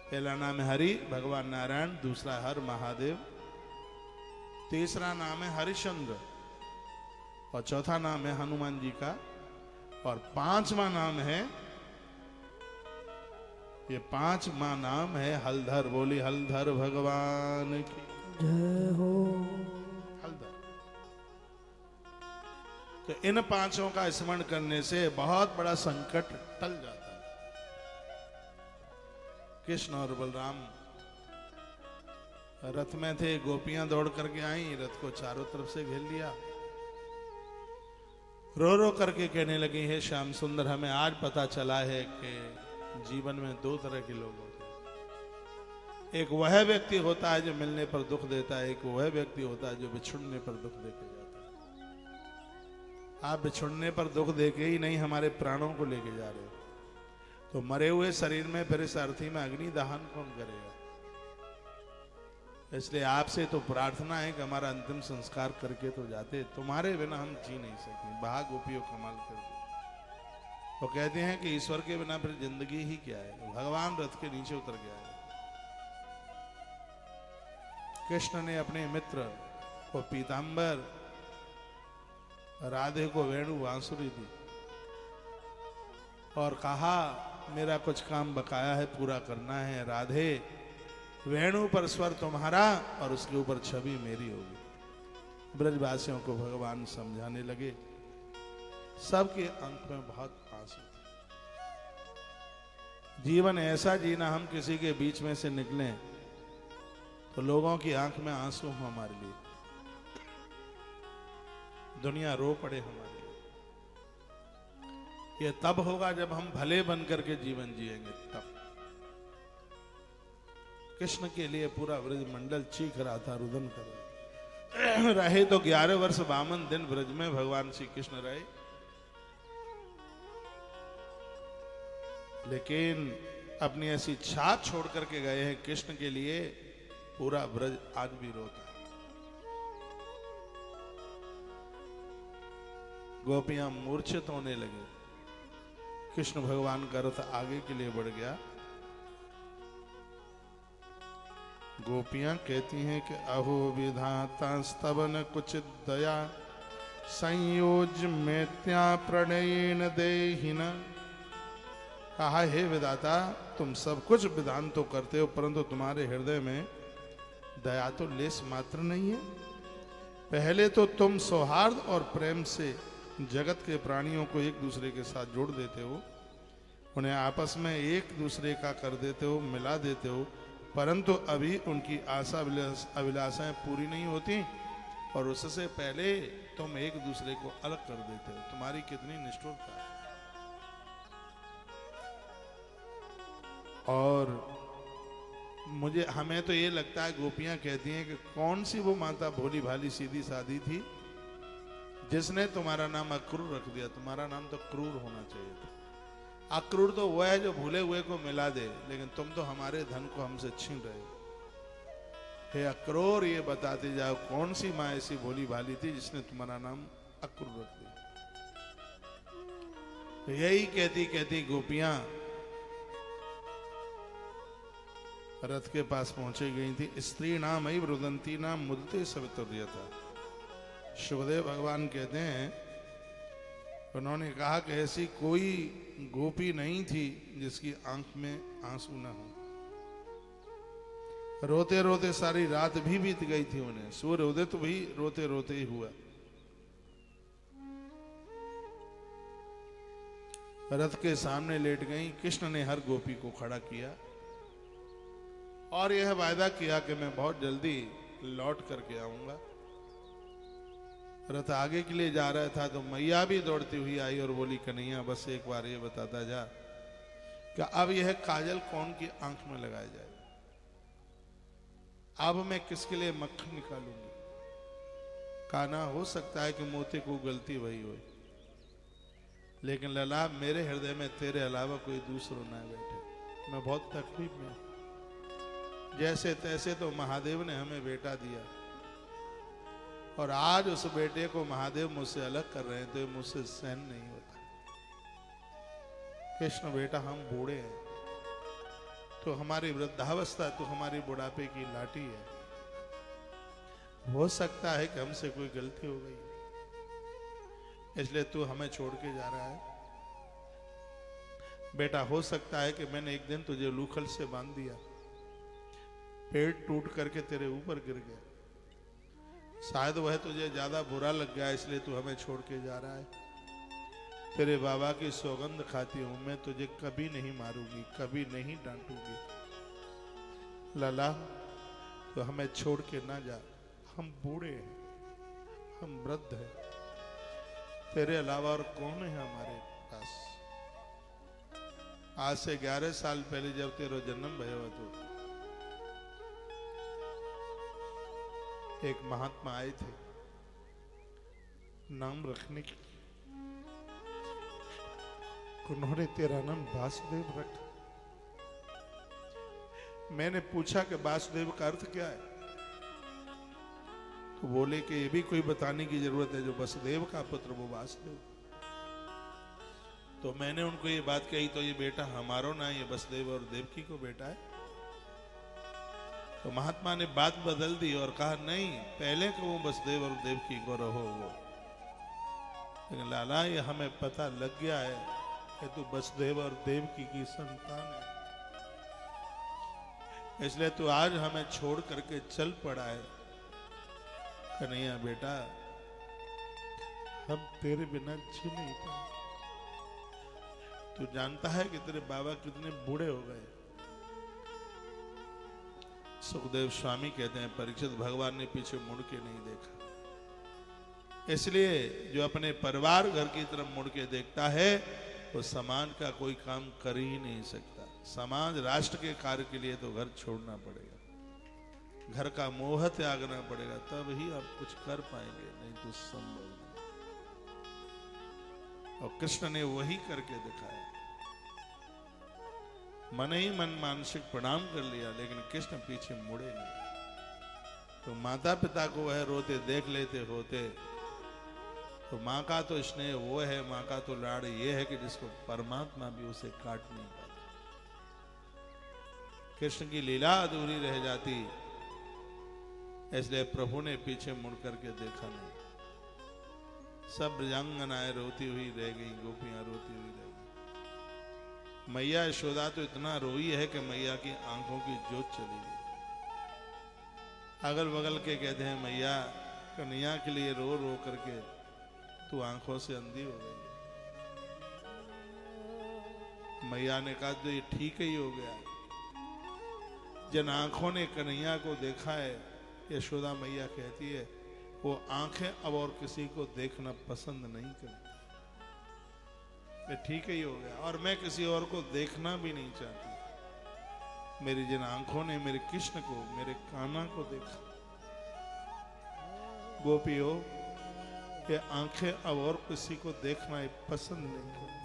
पहला नाम है हरि भगवान नारायण, दूसरा हर महादेव, तीसरा नाम है हरिश्चंद्र, और चौथा नाम है हनुमान जी का, और 5वां नाम है, ये 5वां नाम है हलधर। बोली हलधर भगवान की जय हो। हलधर। तो इन 5 का स्मरण करने से बहुत बड़ा संकट टल जाता है। कृष्ण और बलराम रथ में थे, गोपियां दौड़ करके आई, रथ को चारों तरफ से घेर लिया, रो रो करके कहने लगी, हे श्याम सुंदर, हमें आज पता चला है कि जीवन में 2 तरह के लोग होते हैं। एक वह व्यक्ति होता है जो मिलने पर दुख देता है, एक वह व्यक्ति होता है जो बिछुड़ने पर दुख देके जाता है। आप बिछुड़ने पर दुख देके ही नहीं, हमारे प्राणों को लेके जा रहे हो, तो मरे हुए शरीर में फिर इस अर्थी में अग्नि दहन कौन करेगा? इसलिए आपसे तो प्रार्थना है कि हमारा अंतिम संस्कार करके तो जाते, तुम्हारे बिना हम जी नहीं सकते। भाग गोपियों कमाल कर दो। वो कहते हैं कि ईश्वर के बिना फिर जिंदगी ही क्या है। भगवान रथ के नीचे उतर गया है। कृष्ण ने अपने मित्र को पीतांबर, राधे को वेणु बांसुरी दी और कहा, मेरा कुछ काम बकाया है, पूरा करना है। राधे, वेणु पर स्वर तुम्हारा और उसके ऊपर छवि मेरी होगी। ब्रजवासियों को भगवान समझाने लगे। सबके आंख में बहुत आंसू थे। जीवन ऐसा जीना, हम किसी के बीच में से निकलें तो लोगों की आंख में आंसू हो हमारे लिए, दुनिया रो पड़े हमारे लिए। ये तब होगा जब हम भले बन करके जीवन जिएंगे, तब। कृष्ण के लिए पूरा ब्रज मंडल चीख रहा था, रुदन कर रहा। रहे तो 11 वर्ष 52 दिन ब्रज में भगवान श्री कृष्ण रहे, लेकिन अपनी ऐसी छाप छोड़ करके गए हैं कृष्ण के लिए। पूरा ब्रज आज भी रोता है। गोपियां मूर्छित होने लगे। कृष्ण भगवान का रथ आगे के लिए बढ़ गया। गोपियां कहती हैं कि अहो विधाता स्तवन कुचित दया, संयोज मैत्या प्रणयन देहिन। कहा, हे विधाता, तुम सब कुछ विधान तो करते हो, परंतु तुम्हारे हृदय में दया तो लेस मात्र नहीं है। पहले तो तुम सौहार्द और प्रेम से जगत के प्राणियों को एक दूसरे के साथ जोड़ देते हो, उन्हें आपस में एक दूसरे का कर देते हो, मिला देते हो, परंतु अभी उनकी आशा अभिलाषाएं पूरी नहीं होती, और उससे पहले तुम एक दूसरे को अलग कर देते हो। तुम्हारी कितनी निष्ठुरता है। और हमें तो ये लगता है, गोपियां कहती हैं कि कौन सी वो माता भोली भाली सीधी सादी थी जिसने तुम्हारा नाम अक्रूर रख दिया। तुम्हारा नाम तो क्रूर होना चाहिए था। अक्रूर तो वो है जो भूले हुए को मिला दे, लेकिन तुम तो हमारे धन को हमसे छीन रहे हो। हे अक्रूर, ये बताते जाओ, कौन सी माँ ऐसी भोली भाली थी जिसने तुम्हारा नाम अक्रूर रख दिया। तो यही कहती कहती गोपियां रथ के पास पहुंचे गई थी। स्त्री नाम ही रुदंती नाम मुदते सवितुर्य था। सुखदेव भगवान कहते हैं, उन्होंने कहा कि ऐसी कोई गोपी नहीं थी जिसकी आंख में आंसू न हो। रोते रोते सारी रात भी बीत गई थी उन्हें। सूर्य उदय तो भी रोते रोते ही हुआ। रथ के सामने लेट गई। कृष्ण ने हर गोपी को खड़ा किया और यह वायदा किया कि मैं बहुत जल्दी लौट करके आऊंगा। रथ आगे के लिए जा रहा था तो मैया भी दौड़ती हुई आई और बोली, कन्हैया बस एक बार ये बताता जा कि अब यह काजल कौन की आंख में लगाया जाएगा, अब मैं किसके लिए मक्खन निकालूंगी। काना, हो सकता है कि मोती को गलती वही हो, लेकिन लला, मेरे हृदय में तेरे अलावा कोई दूसरा ना बैठे। मैं बहुत तकलीफ में हूं। जैसे तैसे तो महादेव ने हमें बेटा दिया, और आज उस बेटे को महादेव मुझसे अलग कर रहे हैं, तो ये मुझसे सहन नहीं होता। कृष्ण बेटा, हम बूढ़े हैं, तो हमारी वृद्धावस्था, तो हमारी बुढ़ापे की लाठी है। हो सकता है कि हमसे कोई गलती हो गई, इसलिए तू हमें छोड़ के जा रहा है। बेटा, हो सकता है कि मैंने एक दिन तुझे लूखल से बांध दिया, पेट टूट करके तेरे ऊपर गिर गया, शायद वह तुझे ज्यादा बुरा लग गया, इसलिए तू हमें छोड़ के जा रहा है। तेरे बाबा की सौगंध खाती हूं, मैं तुझे कभी नहीं मारूंगी, कभी नहीं डांटूंगी। लाला, तो हमें छोड़ के ना जा, हम बूढ़े हैं, हम वृद्ध हैं, तेरे अलावा और कौन है हमारे पास। आज से 11 साल पहले जब तेरा जन्म भयो, तो एक महात्मा आए थे नाम रखने की, उन्होंने तेरा नाम वासुदेव रखा। मैंने पूछा कि वासुदेव का अर्थ क्या है, तो बोले कि ये भी कोई बताने की जरूरत है, जो वसुदेव का पुत्र वो वासुदेव। तो मैंने उनको ये बात कही, तो ये बेटा हमारो ना, ये वसुदेव और देवकी को बेटा है। तो महात्मा ने बात बदल दी और कहा, नहीं, पहले को वो वसुदेव और देवकी को रहो वो। लेकिन लाला, ये हमें पता लग गया है कि तू वसुदेव और देवकी की संतान है, इसलिए तू आज हमें छोड़ करके चल पड़ा है। कन्हैया बेटा, हम तेरे बिना जी नहीं पाए। तू जानता है कि तेरे बाबा कितने बूढ़े हो गए। सुखदेव स्वामी कहते हैं, परीक्षित, भगवान ने पीछे मुड़ के नहीं देखा, इसलिए जो अपने परिवार घर की तरफ मुड़ के देखता है वो समाज का कोई काम कर ही नहीं सकता। समाज राष्ट्र के कार्य के लिए तो घर छोड़ना पड़ेगा, घर का मोह त्यागना पड़ेगा, तब ही आप कुछ कर पाएंगे, नहीं तो संभव नहीं। और कृष्ण ने वही करके दिखाया। मन ही मन मानसिक प्रणाम कर लिया, लेकिन कृष्ण पीछे मुड़े नहीं। तो माता पिता को वह रोते देख लेते होते, तो माँ का तो स्नेह वो है, माँ का तो लाड़ ये है कि जिसको परमात्मा भी उसे काट नहीं पाता। कृष्ण की लीला अधूरी रह जाती, इसलिए प्रभु ने पीछे मुड़ करके देखा नहीं। सब ब्रजांगनाएं रोती हुई रह गई, गोपियां रोती हुई रह गई। मैया यशोदा तो इतना रोई है कि मैया की आंखों की जोत चली गई। अगल बगल के कहते हैं, मैया कन्हैया के लिए रो रो करके तू आंखों से अंधी हो गई। मैया ने कहा, तो ये ठीक ही हो गया, जिन आंखों ने कन्हैया को देखा है, यशोदा मैया कहती है, वो आंखें अब और किसी को देखना पसंद नहीं करती। ये ठीक ही हो गया, और मैं किसी और को देखना भी नहीं चाहती। मेरी जिन आंखों ने मेरे कृष्ण को, मेरे कान्हा को देखा, गोपियों, ये आंखें अब और किसी को देखना पसंद नहीं करती।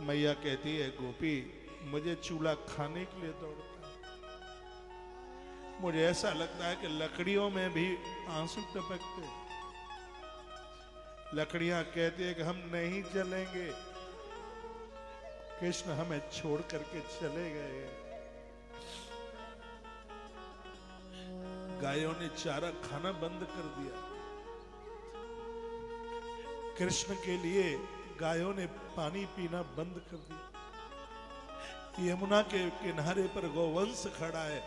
मैया कहती है, गोपी, मुझे चूल्हा खाने के लिए दौड़ता है। मुझे ऐसा लगता है कि लकड़ियों में भी आंसू टपकते। लकड़ियां कहती है कि हम नहीं जलेंगे, कृष्ण हमें छोड़ करके चले गए। गायों ने चारा खाना बंद कर दिया, कृष्ण के लिए गायों ने पानी पीना बंद कर दिया। यमुना के किनारे पर गौवंश खड़ा है,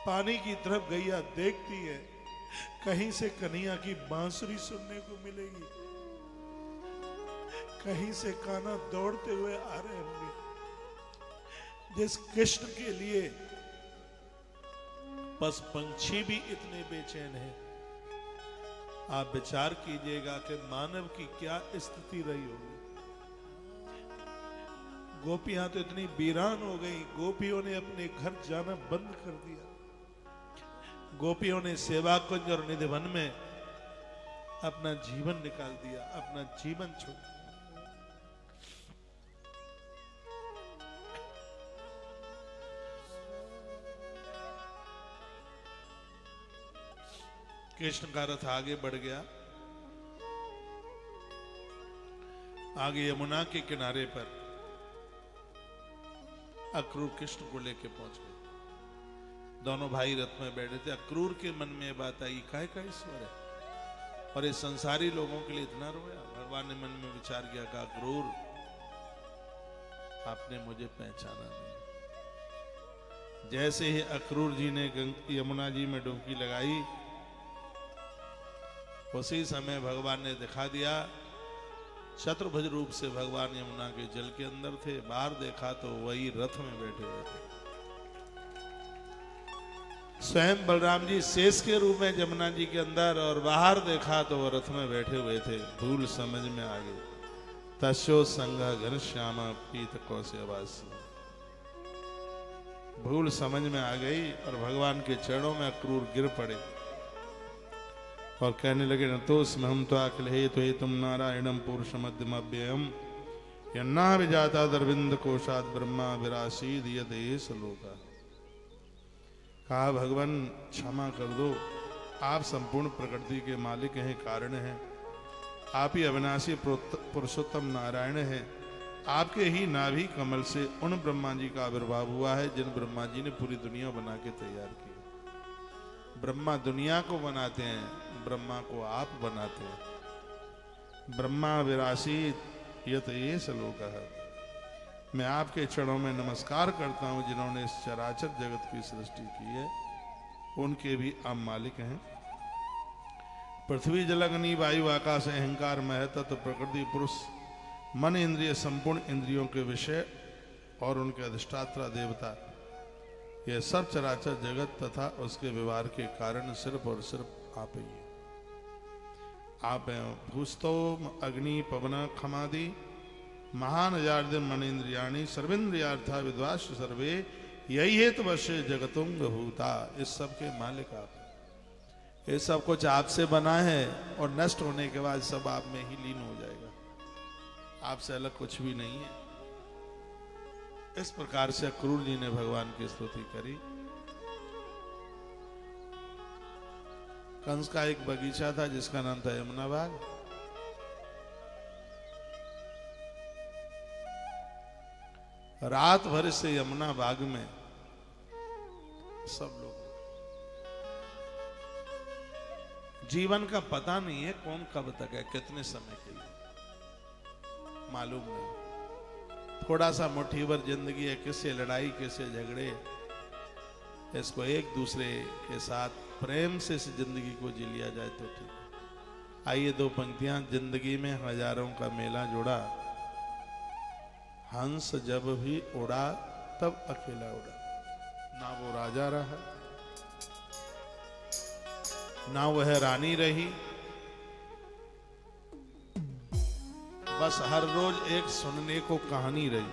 पानी की तरफ गैया देखती है, कहीं से कन्हैया की बांसुरी सुनने को मिलेगी, कहीं से कान्हा दौड़ते हुए आ रहे होंगे। जिस कृष्ण के लिए बस पंछी भी इतने बेचैन हैं, आप विचार कीजिएगा कि मानव की क्या स्थिति रही होगी। गोपियां तो इतनी वीरान हो गई, गोपियों ने अपने घर जाना बंद कर दिया। गोपियों ने सेवा कुंज और निधिवन में अपना जीवन निकाल दिया, अपना जीवन छोड़। कृष्ण का रथ आगे बढ़ गया। आगे यमुना के किनारे पर अक्रूर कृष्ण को लेके पहुंच गए। दोनों भाई रथ में बैठे थे। अक्रूर के मन में बात आई, काहे का ईश्वर है और ये संसारी लोगों के लिए इतना रोया। भगवान ने मन में विचार किया कि अक्रूर, आपने मुझे पहचाना नहीं। जैसे ही अक्रूर जी ने यमुना जी में डुबकी लगाई, उसी समय भगवान ने दिखा दिया। चतुर्भुज रूप से भगवान यमुना के जल के अंदर थे। बाहर देखा तो वही रथ में बैठे हुए थे। स्वयं बलराम जी शेष के रूप में यमुना जी के अंदर, और बाहर देखा तो वो रथ में बैठे हुए थे। भूल समझ में आ गई। तस्यो संग घन श्यामा पीत कौशवासी। भूल समझ में आ गई और भगवान के चरणों में अक्रूर गिर पड़े और कहने लगे, न तो स्महम तो अखिले तो हे तुम नारायणम पुरुषमद्यमव्ययम यन्ना विजाता दरविंद कोशात ब्रह्मा विरासीद यदेश लोका। कहा, भगवान क्षमा कर दो, आप संपूर्ण प्रकृति के मालिक हैं, कारण हैं। आप ही अविनाशी पुरुषोत्तम नारायण हैं। आपके ही नाभि कमल से उन ब्रह्मा जी का आविर्भाव हुआ है जिन ब्रह्मा जी ने पूरी दुनिया बना के तैयार की। ब्रह्मा दुनिया को बनाते हैं, ब्रह्मा को आप बनाते हैं। ब्रह्मा विरासी यत ये श्लोक है। मैं आपके चरणों में नमस्कार करता हूं जिन्होंने इस चराचर जगत की सृष्टि की है, उनके भी आप मालिक हैं। पृथ्वी जल अग्नि वायु आकाश अहंकार मह तत्व प्रकृति पुरुष मन इंद्रिय संपूर्ण इंद्रियों के विषय और उनके अधिष्ठाता देवता, यह सब चराचर जगत तथा उसके व्यवहार के कारण सिर्फ और सिर्फ आप ही हैं। आप भूस्तोम अग्नि पवन खमादि महान अजार्द मन इंद्रियाणी सर्वेन्द्रियार्था विद्वाश सर्वे यही हेतु वश्य जगतुंग भूता। इस सब के मालिक आप हैं। ये सब कुछ आपसे बना है और नष्ट होने के बाद सब आप में ही लीन हो जाएगा। आपसे अलग कुछ भी नहीं है। इस प्रकार से अक्रूर जी ने भगवान की स्तुति करी। कंस का एक बगीचा था जिसका नाम था यमुना बाग। रात भर से यमुना बाग में सब लोग, जीवन का पता नहीं है कौन कब तक है, कितने समय के लिए मालूम नहीं। थोड़ा सा मुट्ठी भर जिंदगी है, किससे लड़ाई किससे झगड़े, इसको एक दूसरे के साथ प्रेम से इस जिंदगी को जी लिया जाए तो ठीक है। आइए दो पंक्तियां। जिंदगी में हजारों का मेला जुड़ा, हंस जब भी उड़ा तब अकेला उड़ा। ना वो राजा रहा, ना वह रानी रही, बस हर रोज एक सुनने को कहानी रही।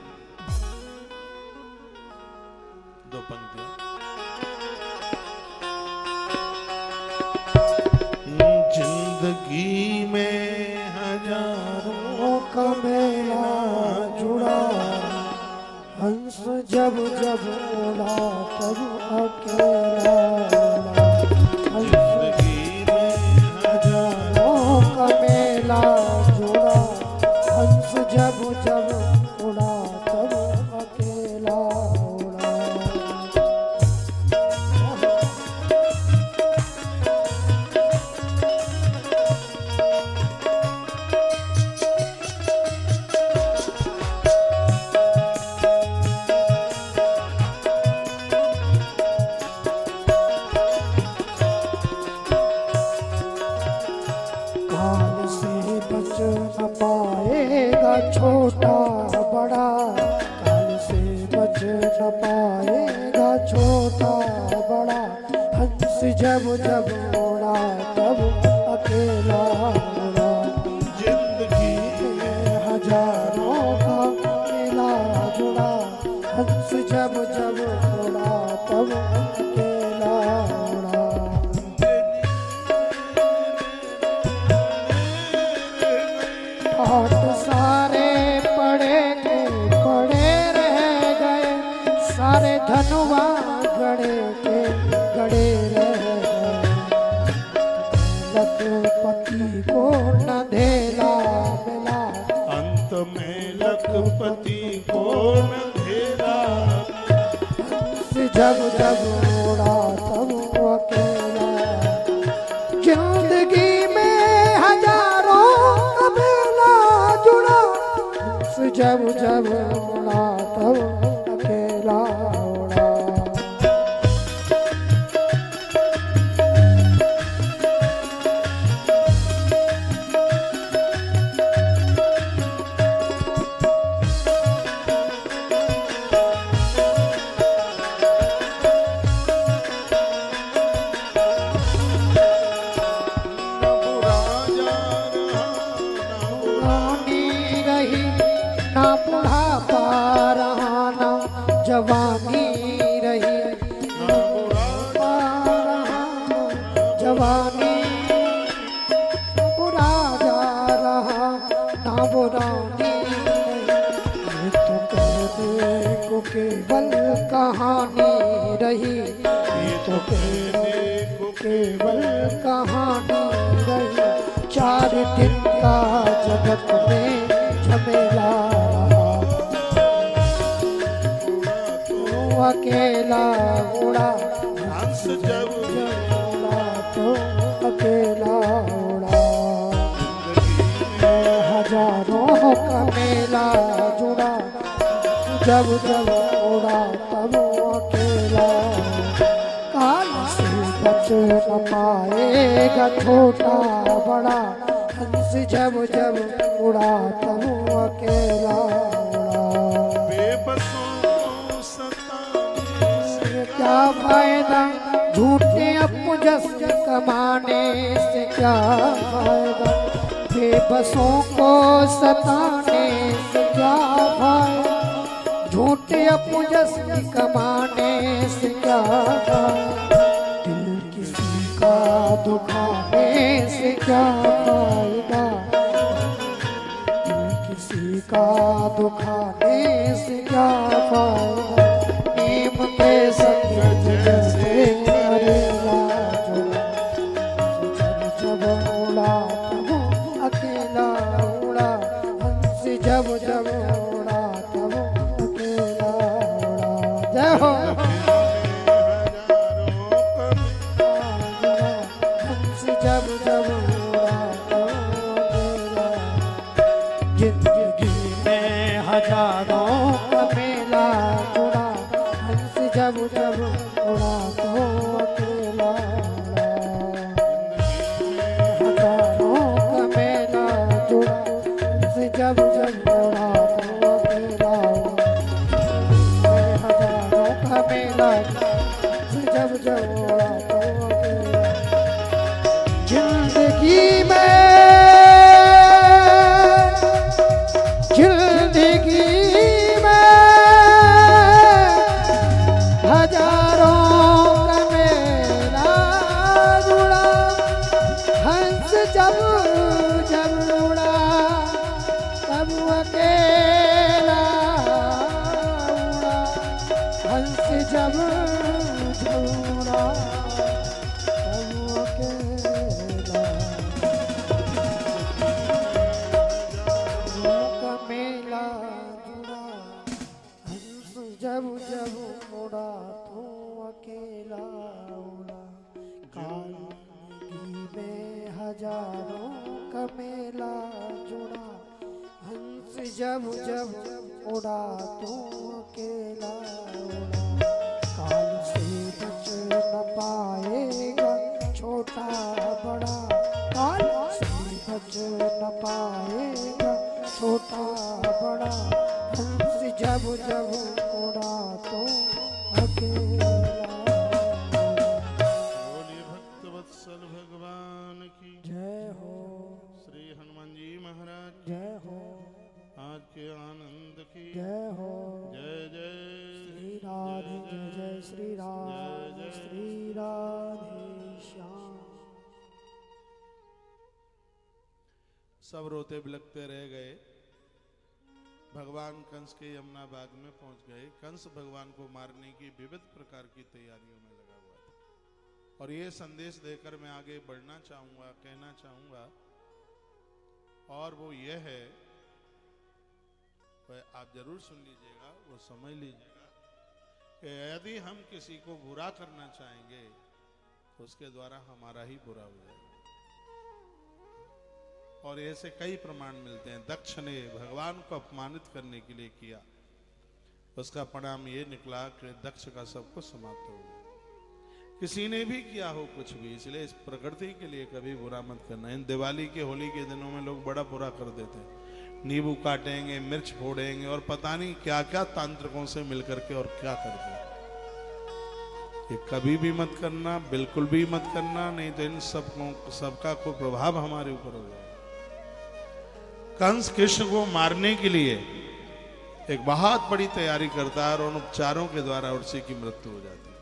दो पंक्तियां। जिंदगी में हजारों का मेला जुड़ा, हंस जब जब उड़ा तब अकेला उड़ा। जिंदगी में हजारों का मेला जुड़ा, हंस जब जब उड़ा तब अकेला उड़ा। काल से बच न पाएगा छोटा बड़ा, काल से बच न पाएगा छोटा बड़ा। हंस जब जब उड़ा तब अकेला उड़ा। जिंदगी में हजारों का मेला जुड़ा, हंस जब जब उड़ा तब अकेला उड़ा। हाथ सारे पड़े के पड़े रह गए, सारे धनुआ गड़े के गड़े रह गए। जब जब उड़ा तब अकेला। जिंदगी में हजारों कबीला जुड़ा, जब जब उड़ा तब अकेला उड़ा। ना बुढ़ापा रहा ना जवानी रही, ना बुढ़ापा रहा ना जवानी, बुढ़ा जा रहा ना बुरानी रही। ये तो कहने को केवल कहानी रही, ये तो कहने को केवल कहानी रही। 4 दिन का जगत में झमेला रहा, तू अकेला उड़ा। हंस जब उड़ा तो अकेला उड़ा। हजारों का मेला जुड़ा, जब जब उड़ा तब अकेला। काल से बच न पाएगा छोटा बड़ा, हंस जब जब उड़ा तब अकेला उड़ा। बेबसों को सताने से क्या फायदा, झूठे अपजस कमाने से क्या फायदा। बेबसों को सताने से क्या फायदा, झूठे अपजस कमाने से क्या फायदा। दिल किसी का दुखाने से क्या फायदा, किसी का दुखाने से क्या फायदा। नीम के संग जैसे करेला जुड़ा, जब जब उड़ा तब अकेला उड़ा। हंस जब जब उड़ा तब अकेला उड़ा। जय हो। हंस जब जब उड़ा तब अकेला। जिंदगी में हजारों का मेला जुड़ा, हंस जब जब उड़ा तो अकेला उड़ा। हजारों का मेला जुड़ा, हंस जब जब उड़ा तो अकेला उड़ा। हजारों का मेला हंस जब जब उड़ा तो अकेला। जिंदगी में हजारों का मेला जुड़ा, हंस जब जब उड़ा तब अकेला उड़ा। हंस जब जब उड़ा तब अकेला। का मेला जुड़ा, हंस जब जब उड़ा तो अकेला उड़ा। काली में हजारों का मेला जुड़ा, हंस जब जब उड़ा तो अकेला उड़ा। काल से बच न पाएगा छोटा बड़ा, काल से बच न पाएगा छोटा बड़ा। हंस जब जब उड़ा तो अकेला। बोले भक्त वत्सल भगवान की जय हो। श्री हनुमान जी महाराज जय हो। आज के आनंद की जय हो। जय जय श्री राधे जय जय श्री राधे जय जय। श्री राधे श्याम। सब रोते बिलखते रह गए। भगवान कंस के यमुना बाग में पहुंच गए। कंस भगवान को मारने की विविध प्रकार की तैयारियों में लगा हुआ था। और ये संदेश देकर मैं आगे बढ़ना चाहूंगा, कहना चाहूंगा, और वो ये है, वह आप जरूर सुन लीजिएगा, वो समझ लीजिएगा कि यदि हम किसी को बुरा करना चाहेंगे तो उसके द्वारा हमारा ही बुरा हो जाएगा। और ऐसे कई प्रमाण मिलते हैं। दक्ष ने भगवान को अपमानित करने के लिए किया, उसका परिणाम ये निकला कि दक्ष का सब कुछ समाप्त हो गया। किसी ने भी किया हो कुछ भी, इसलिए इस प्रकृति के लिए कभी बुरा मत करना। इन दिवाली के होली के दिनों में लोग बड़ा बुरा कर देते हैं, नींबू काटेंगे, मिर्च फोड़ेंगे और पता नहीं क्या क्या तांत्रिकों से मिलकर के और क्या करते हैं। ये कभी भी मत करना, बिल्कुल भी मत करना, नहीं तो इन सबका को प्रभाव हमारे ऊपर हो जाएगा। कंस कृष्ण को मारने के लिए एक बहुत बड़ी तैयारी करता है और उन उपचारों के द्वारा उसी की मृत्यु हो जाती है।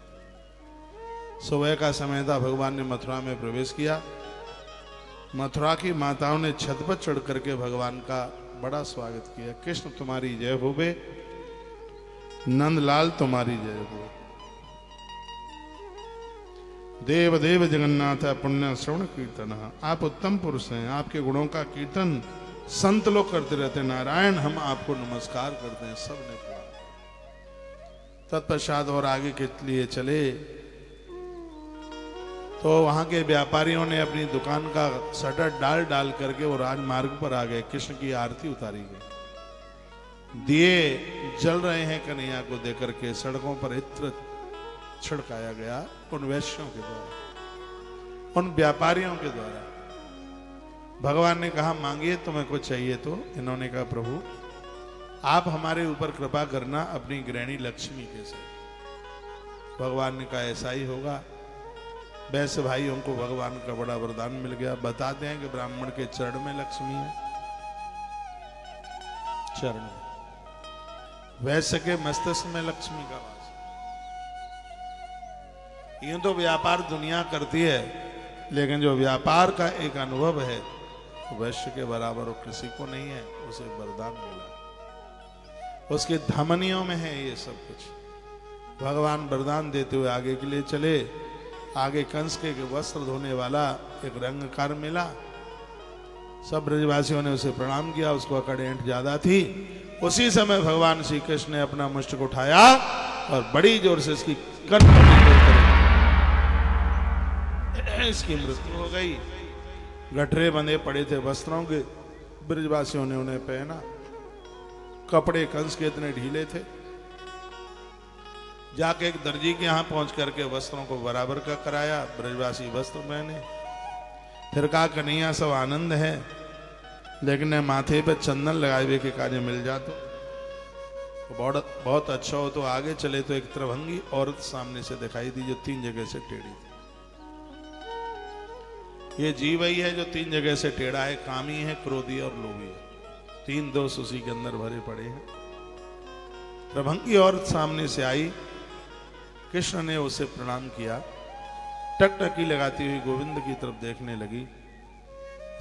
सुबह का समय था, भगवान ने मथुरा में प्रवेश किया। मथुरा की माताओं ने छत पर चढ़ करके भगवान का बड़ा स्वागत किया। कृष्ण तुम्हारी जय होवे, नंदलाल तुम्हारी जय हो। देव देव जगन्नाथ पुण्य श्रवण कीर्तन, आप उत्तम पुरुष हैं, आपके गुणों का कीर्तन संत लोग करते रहते। नारायण हम आपको नमस्कार करते हैं, सबने कहा। तत्पश्चात और आगे के लिए चले तो वहां के व्यापारियों ने अपनी दुकान का शटर डाल डाल करके वो राजमार्ग पर आ गए। कृष्ण की आरती उतारी गई, दिए जल रहे हैं कन्हैया को देकर के, सड़कों पर इत्र छिड़काया गया उन वैश्यों के द्वारा, उन व्यापारियों के द्वारा। भगवान ने कहा मांगिए तुम्हें कुछ चाहिए तो। इन्होंने कहा प्रभु आप हमारे ऊपर कृपा करना अपनी गृहिणी लक्ष्मी के साथ। भगवान ने कहा ऐसा ही होगा। वैसे भाइयों को भगवान का बड़ा वरदान मिल गया। बताते हैं कि ब्राह्मण के चरण में लक्ष्मी है, चरण में। वैसे के मस्तिष्क में लक्ष्मी का वास। यूं तो व्यापार दुनिया करती है, लेकिन जो व्यापार का एक अनुभव है वैश्य के बराबर किसी को नहीं है। उसे वरदान मिला, उसके धमनियों में है ये सब कुछ। भगवान वरदान देते हुए आगे के लिए चले। आगे कंस के वस्त्र धोने वाला एक रंगकार मिला। सब ब्रजवासियों ने उसे प्रणाम किया, उसको अकड़ ऐंठ ज्यादा थी। उसी समय भगवान श्री कृष्ण ने अपना मुष्टिक उठाया और बड़ी जोर से इसकी कंठ इसकी मृत्यु हो गई। गठरे बंधे पड़े थे वस्त्रों के, ब्रजवासियों ने उन्हें पहना। कपड़े कंस के इतने ढीले थे, जाके एक दर्जी के यहां पहुंच करके वस्त्रों को बराबर का कराया। ब्रजवासी वस्त्र पहने। फिर कहा कन्हैया सब आनंद है, लेकिन माथे पे चंदन लगाए हुए के कार्य मिल जा तो बहुत अच्छा हो। तो आगे चले तो एक त्रिभंगी औरत सामने से दिखाई दी जो 3 जगह से टेढ़ी थी। ये जीव वही है जो 3 जगह से टेढ़ा है, कामी है, क्रोधी और लोभी है। 3 दोष उसी के अंदर भरे पड़े हैं। त्रिभंगी औरत सामने से आई, कृष्ण ने उसे प्रणाम किया। टकटकी लगाती हुई गोविंद की तरफ देखने लगी,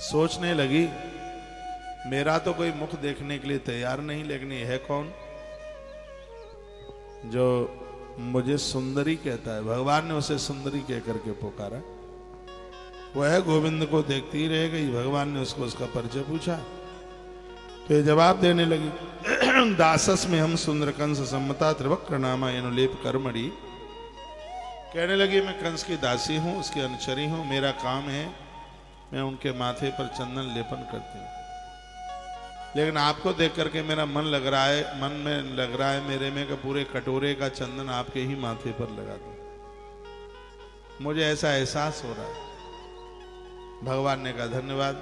सोचने लगी मेरा तो कोई मुख देखने के लिए तैयार नहीं, लेकिन यह है कौन जो मुझे सुंदरी कहता है। भगवान ने उसे सुंदरी कह करके पुकारा। वह गोविंद को देखती ही रह गई। भगवान ने उसको उसका परिचय पूछा तो ये जवाब देने लगी दासस में हम सुंदर कंस सम्मता त्रिवक्र नामा अनुलेप कर्मणि। कहने लगी मैं कंस की दासी हूं, उसकी अनुचरी हूं, मेरा काम है मैं उनके माथे पर चंदन लेपन करती हूं। लेकिन आपको देख करके मेरा मन लग रहा है मेरे में कि पूरे कटोरे का चंदन आपके ही माथे पर लगा दूं। मुझे ऐसा एहसास हो रहा है। भगवान ने कहा धन्यवाद।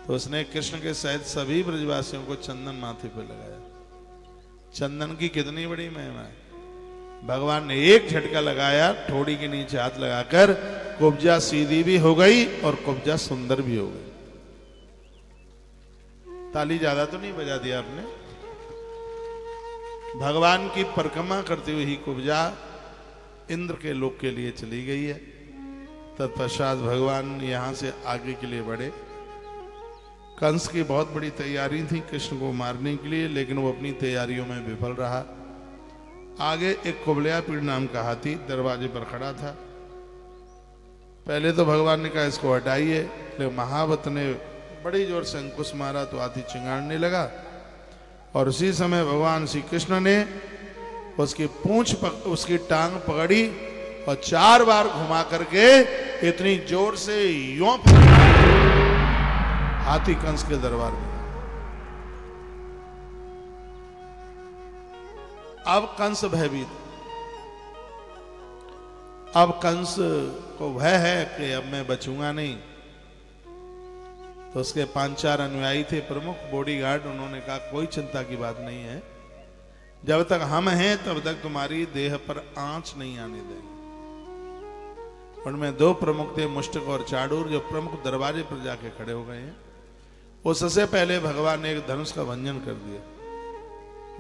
तो उसने कृष्ण के सहित सभी ब्रजवासियों को चंदन माथे पर लगाया। चंदन की कितनी बड़ी महिमा है। भगवान ने एक झटका लगाया, ठोड़ी के नीचे हाथ लगाकर कुब्जा सीधी भी हो गई और कुब्जा सुंदर भी हो गई। ताली ज्यादा तो नहीं बजा दिया आपने। भगवान की परिक्रमा करते हुए ही कुब्जा इंद्र के लोक के लिए चली गई है। तत्पश्चात भगवान यहां से आगे के लिए बढ़े। कंस की बहुत बड़ी तैयारी थी कृष्ण को मारने के लिए, लेकिन वो अपनी तैयारियों में विफल रहा। आगे एक कुबलिया पीड़ नाम का हाथी दरवाजे पर खड़ा था। पहले तो भगवान ने कहा इसको हटाइए, लेकिन महावत ने बड़ी जोर से अंकुश मारा तो हाथी चिंगाड़ने लगा। और उसी समय भगवान श्री कृष्ण ने उसकी उसकी टांग पकड़ी और 4 बार घुमा करके इतनी जोर से यूं हाथी कंस के दरबार में। अब कंस भयभीत, अब कंस को भय है कि अब मैं बचूंगा नहीं। तो उसके 5-4 अनुयायी थे, प्रमुख बॉडीगार्ड, उन्होंने कहा कोई चिंता की बात नहीं है, जब तक हम हैं तब तक तुम्हारी देह पर आंच नहीं आने देंगे। उनमें 2 प्रमुख थे, मुष्टक और चाडूर, जो प्रमुख दरवाजे पर जाके खड़े हो गए हैं। उससे पहले भगवान ने एक धनुष का भंजन कर दिया,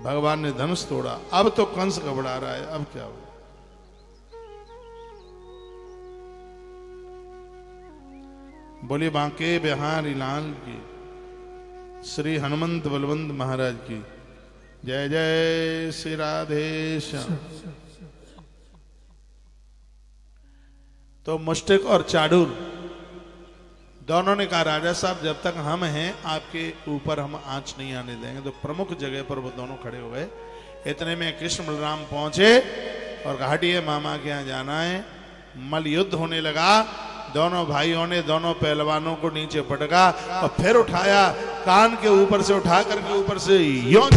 भगवान ने धनुष तोड़ा। अब तो कंस घबरा रहा है, अब क्या होगा। बोले बांके बिहारी लाल की, श्री हनुमंत बलवंत महाराज की जय जय श्री राधेश। तो मुष्टिक और चाडूर दोनों ने कहा राजा साहब जब तक हम हैं आपके ऊपर हम आंच नहीं आने देंगे। तो प्रमुख जगह पर वो दोनों खड़े हो गए। इतने में कृष्ण बलराम पहुंचे और कहा हटिए मामा के यहाँ जाना है। मल युद्ध होने लगा। दोनों भाइयों ने दोनों पहलवानों को नीचे पटका और फिर उठाया, कान के ऊपर से उठा करके ऊपर से यूं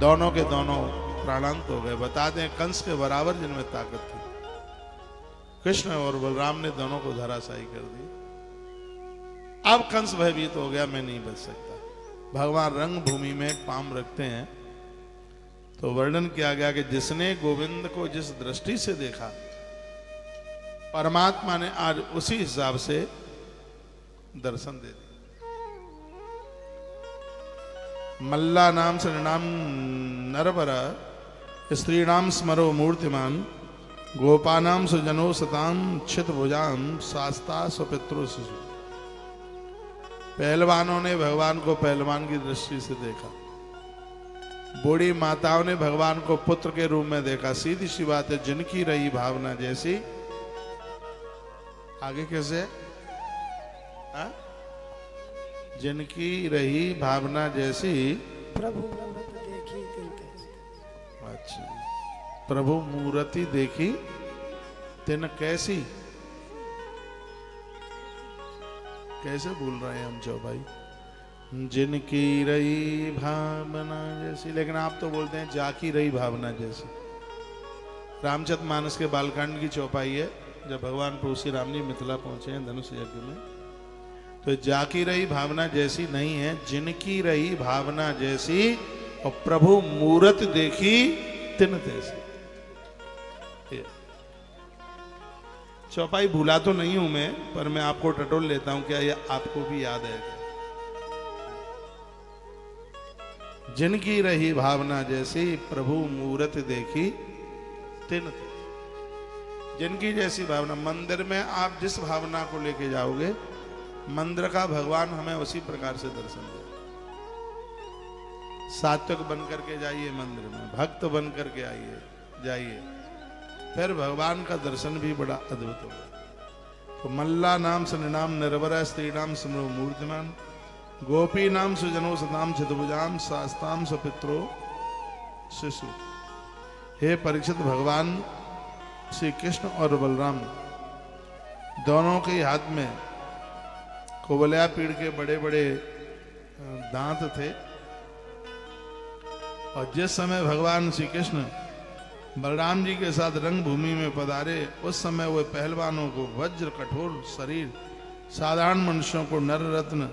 दोनों के दोनों प्राणांत हो गए। बता दें कंस के बराबर जिनमें ताकत थी। कृष्ण और बलराम ने दोनों को धराशायी कर दिया। अब कंस भयभीत हो गया, मैं नहीं बच सकता। भगवान रंग भूमि में पाम रखते हैं तो वर्णन किया गया कि जिसने गोविंद को जिस दृष्टि से देखा परमात्मा ने आज उसी हिसाब से दर्शन दे दिया। मल्ला नाम से नाम नरवरा स्त्री नाम स्मरो मूर्तिमान गोपानाम सुजनो सताम छित भुजाम शास्ता स्वपित्रो शिशु। पहलवानों ने भगवान को पहलवान की दृष्टि से देखा, बूढ़ी माताओं ने भगवान को पुत्र के रूप में देखा। सीधी सी बात है, जिनकी रही भावना जैसी। आगे कैसे हा? जिनकी रही भावना जैसी प्रभु मूरत देखी तिन कैसी। अच्छा, प्रभु मूर्ति देखी तिन कैसी। कैसे भूल रहे हैं हम चौपाई, जिनकी रही भावना जैसी। लेकिन आप तो बोलते हैं जाकी रही भावना जैसी। रामचरित मानस के बालकांड की चौपाई है, जब भगवान प्रभु श्री राम जी मिथिला पहुंचे हैं धनुष यज्ञ में, तो जाकी रही भावना जैसी नहीं है, जिनकी रही भावना जैसी और प्रभु मूरत देखी तिन तैसी। चौपाई भूला तो नहीं हूं मैं, पर मैं आपको टटोल लेता हूं, क्या ये आपको भी याद है? जिनकी रही भावना जैसी प्रभु मूरत देखी तिन तैसी। जिनकी जैसी भावना, मंदिर में आप जिस भावना को लेके जाओगे मंदिर का भगवान हमें उसी प्रकार से दर्शन दे। सात्विक बन करके जाइए मंदिर में, भक्त बन करके आइए जाइए, फिर भगवान का दर्शन भी बड़ा अद्भुत होगा। तो मल्ला नाम सनिनाम निर्वरा स्त्री नाम स्मरो मूर्तिमान गोपी नाम सुजनो सताम चितभुजाम शास्ताम स्वपित्रो शिशु। हे परीक्षित, भगवान श्री कृष्ण और बलराम दोनों के हाथ में कुबलया पीड़ के बड़े बड़े दांत थे। और जिस समय भगवान श्री कृष्ण बलराम जी के साथ रंग भूमि में पधारे, उस समय वो पहलवानों को वज्र कठोर शरीर, साधारण मनुष्यों को नर रत्न,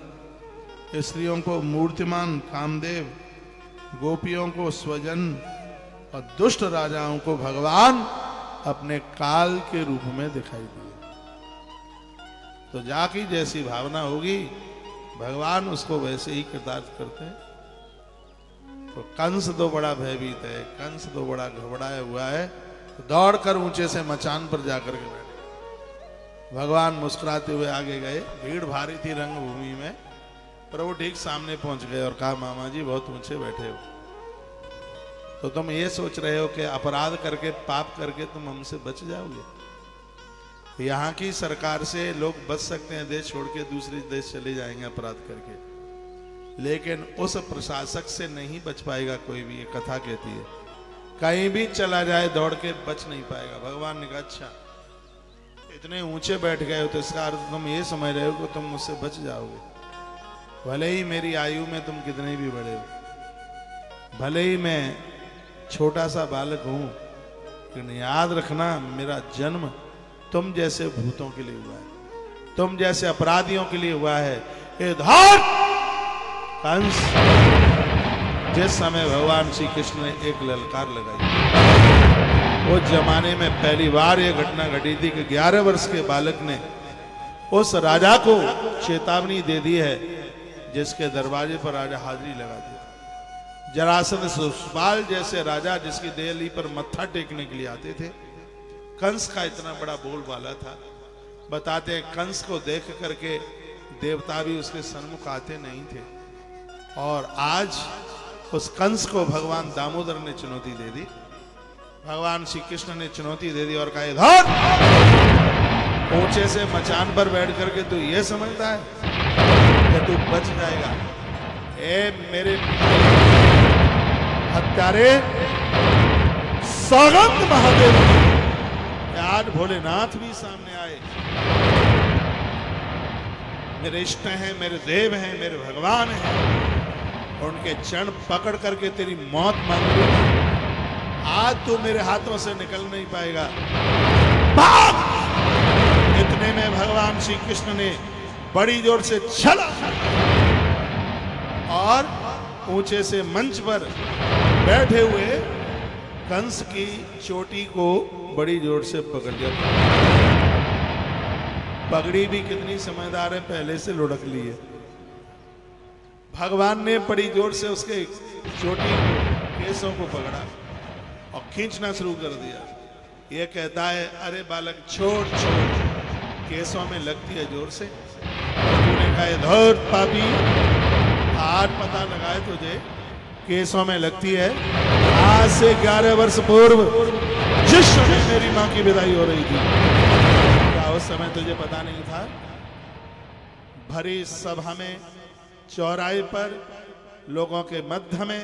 स्त्रियों को मूर्तिमान कामदेव, गोपियों को स्वजन और दुष्ट राजाओं को भगवान अपने काल के रूप में दिखाई दिए। तो जाकी जैसी भावना होगी भगवान उसको वैसे ही कृतार्थ करते हैं। तो कंस तो बड़ा भयभीत है, कंस तो बड़ा घबराया हुआ है, तो दौड़कर ऊंचे से मचान पर जाकर के बैठे। भगवान मुस्कुराते हुए आगे गए। भीड़ भारी थी रंगभूमि में, पर वो ठीक सामने पहुंच गए और कहा मामा जी बहुत ऊंचे बैठे हो, तो तुम ये सोच रहे हो कि अपराध करके पाप करके तुम हमसे बच जाओगे? यहाँ की सरकार से लोग बच सकते हैं, देश छोड़ के दूसरे देश चले जाएंगे अपराध करके, लेकिन उस प्रशासक से नहीं बच पाएगा कोई भी, ये कथा कहती है। कहीं भी चला जाए दौड़ के बच नहीं पाएगा। भगवान ने कहा अच्छा इतने ऊंचे बैठ गए हो तो इसका अर्थ तुम ये समझ रहे हो कि तुम मुझसे बच जाओगे। भले ही मेरी आयु में तुम कितने भी बड़े हो, भले ही मैं छोटा सा बालक हूं, लेकिन याद रखना मेरा जन्म तुम जैसे भूतों के लिए हुआ है, तुम जैसे अपराधियों के लिए हुआ है। ये धार कंस, जिस समय भगवान श्री कृष्ण ने एक ललकार लगाई, वो जमाने में पहली बार ये घटना घटी थी कि 11 वर्ष के बालक ने उस राजा को चेतावनी दे दी है जिसके दरवाजे पर राजा हाजिरी लगा दी। जरासंध शिशुपाल जैसे राजा जिसकी देहली पर मत्था टेकने के लिए आते थे। कंस का इतना बड़ा बोलबाला था। बताते हैं कंस को देख करके देवता भी उसके सन्मुख आते नहीं थे। और आज उस कंस को भगवान दामोदर ने चुनौती दे दी, भगवान श्री कृष्ण ने चुनौती दे दी और कहा इधर ऊंचे से मचान पर बैठ करके तू ये समझता है कि तू बच जाएगा। ए मेरे हत्यारे, सौगंध महादेव, आज भोलेनाथ भी सामने आए, मेरे इष्ट हैं, मेरे देव हैं, मेरे भगवान हैं, उनके चरण पकड़ करके तेरी मौत मांग ली। आज तू मेरे हाथों से निकल नहीं पाएगा। भाग! इतने में भगवान श्री कृष्ण ने बड़ी जोर से छला और ऊंचे से मंच पर बैठे हुए कंस की चोटी को बड़ी जोर से पकड़ लिया। पगड़ी भी कितनी समझदार है, पहले से लुढ़क ली है। भगवान ने बड़ी जोर से उसके चोटी केसों को पकड़ा और खींचना शुरू कर दिया। ये कहता है अरे बालक छोड़ छोड़, केसों में लगती है जोर से। तूने कहा धौर पापी, आज पता लगाए तुझे केसों में लगती है। आज से 11 वर्ष पूर्व जिस समय मेरी मां की विदाई हो रही थी, क्या उस समय तुझे पता नहीं था? भरी सभा में, चौराहे पर, लोगों के मध्य में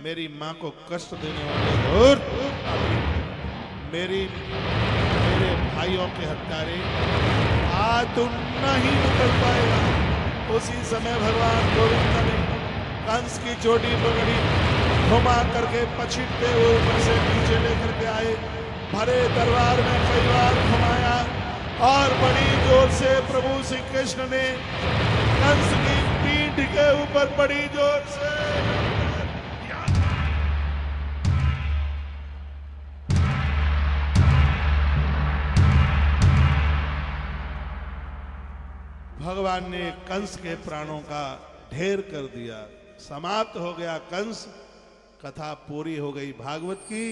मेरी मां को कष्ट देने वाले धूर्त, मेरे भाइयों के हत्यारे, आज तू नहीं निकल पाएगा। उसी समय भगवान गोविंद ने कंस की चोटी पकड़ी, घुमा करके पछिटते हुए ऊपर से नीचे लेकर के आए, भरे दरबार में कई बार घुमाया और बड़ी जोर से प्रभु श्री कृष्ण ने कंस की पीठ के ऊपर बड़ी जोर से भगवान ने कंस के प्राणों का ढेर कर दिया। समाप्त हो गया कंस, कथा पूरी हो गई भागवत की।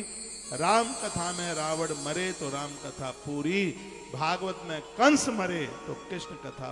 राम कथा में रावण मरे तो राम कथा पूरी, भागवत में कंस मरे तो कृष्ण कथा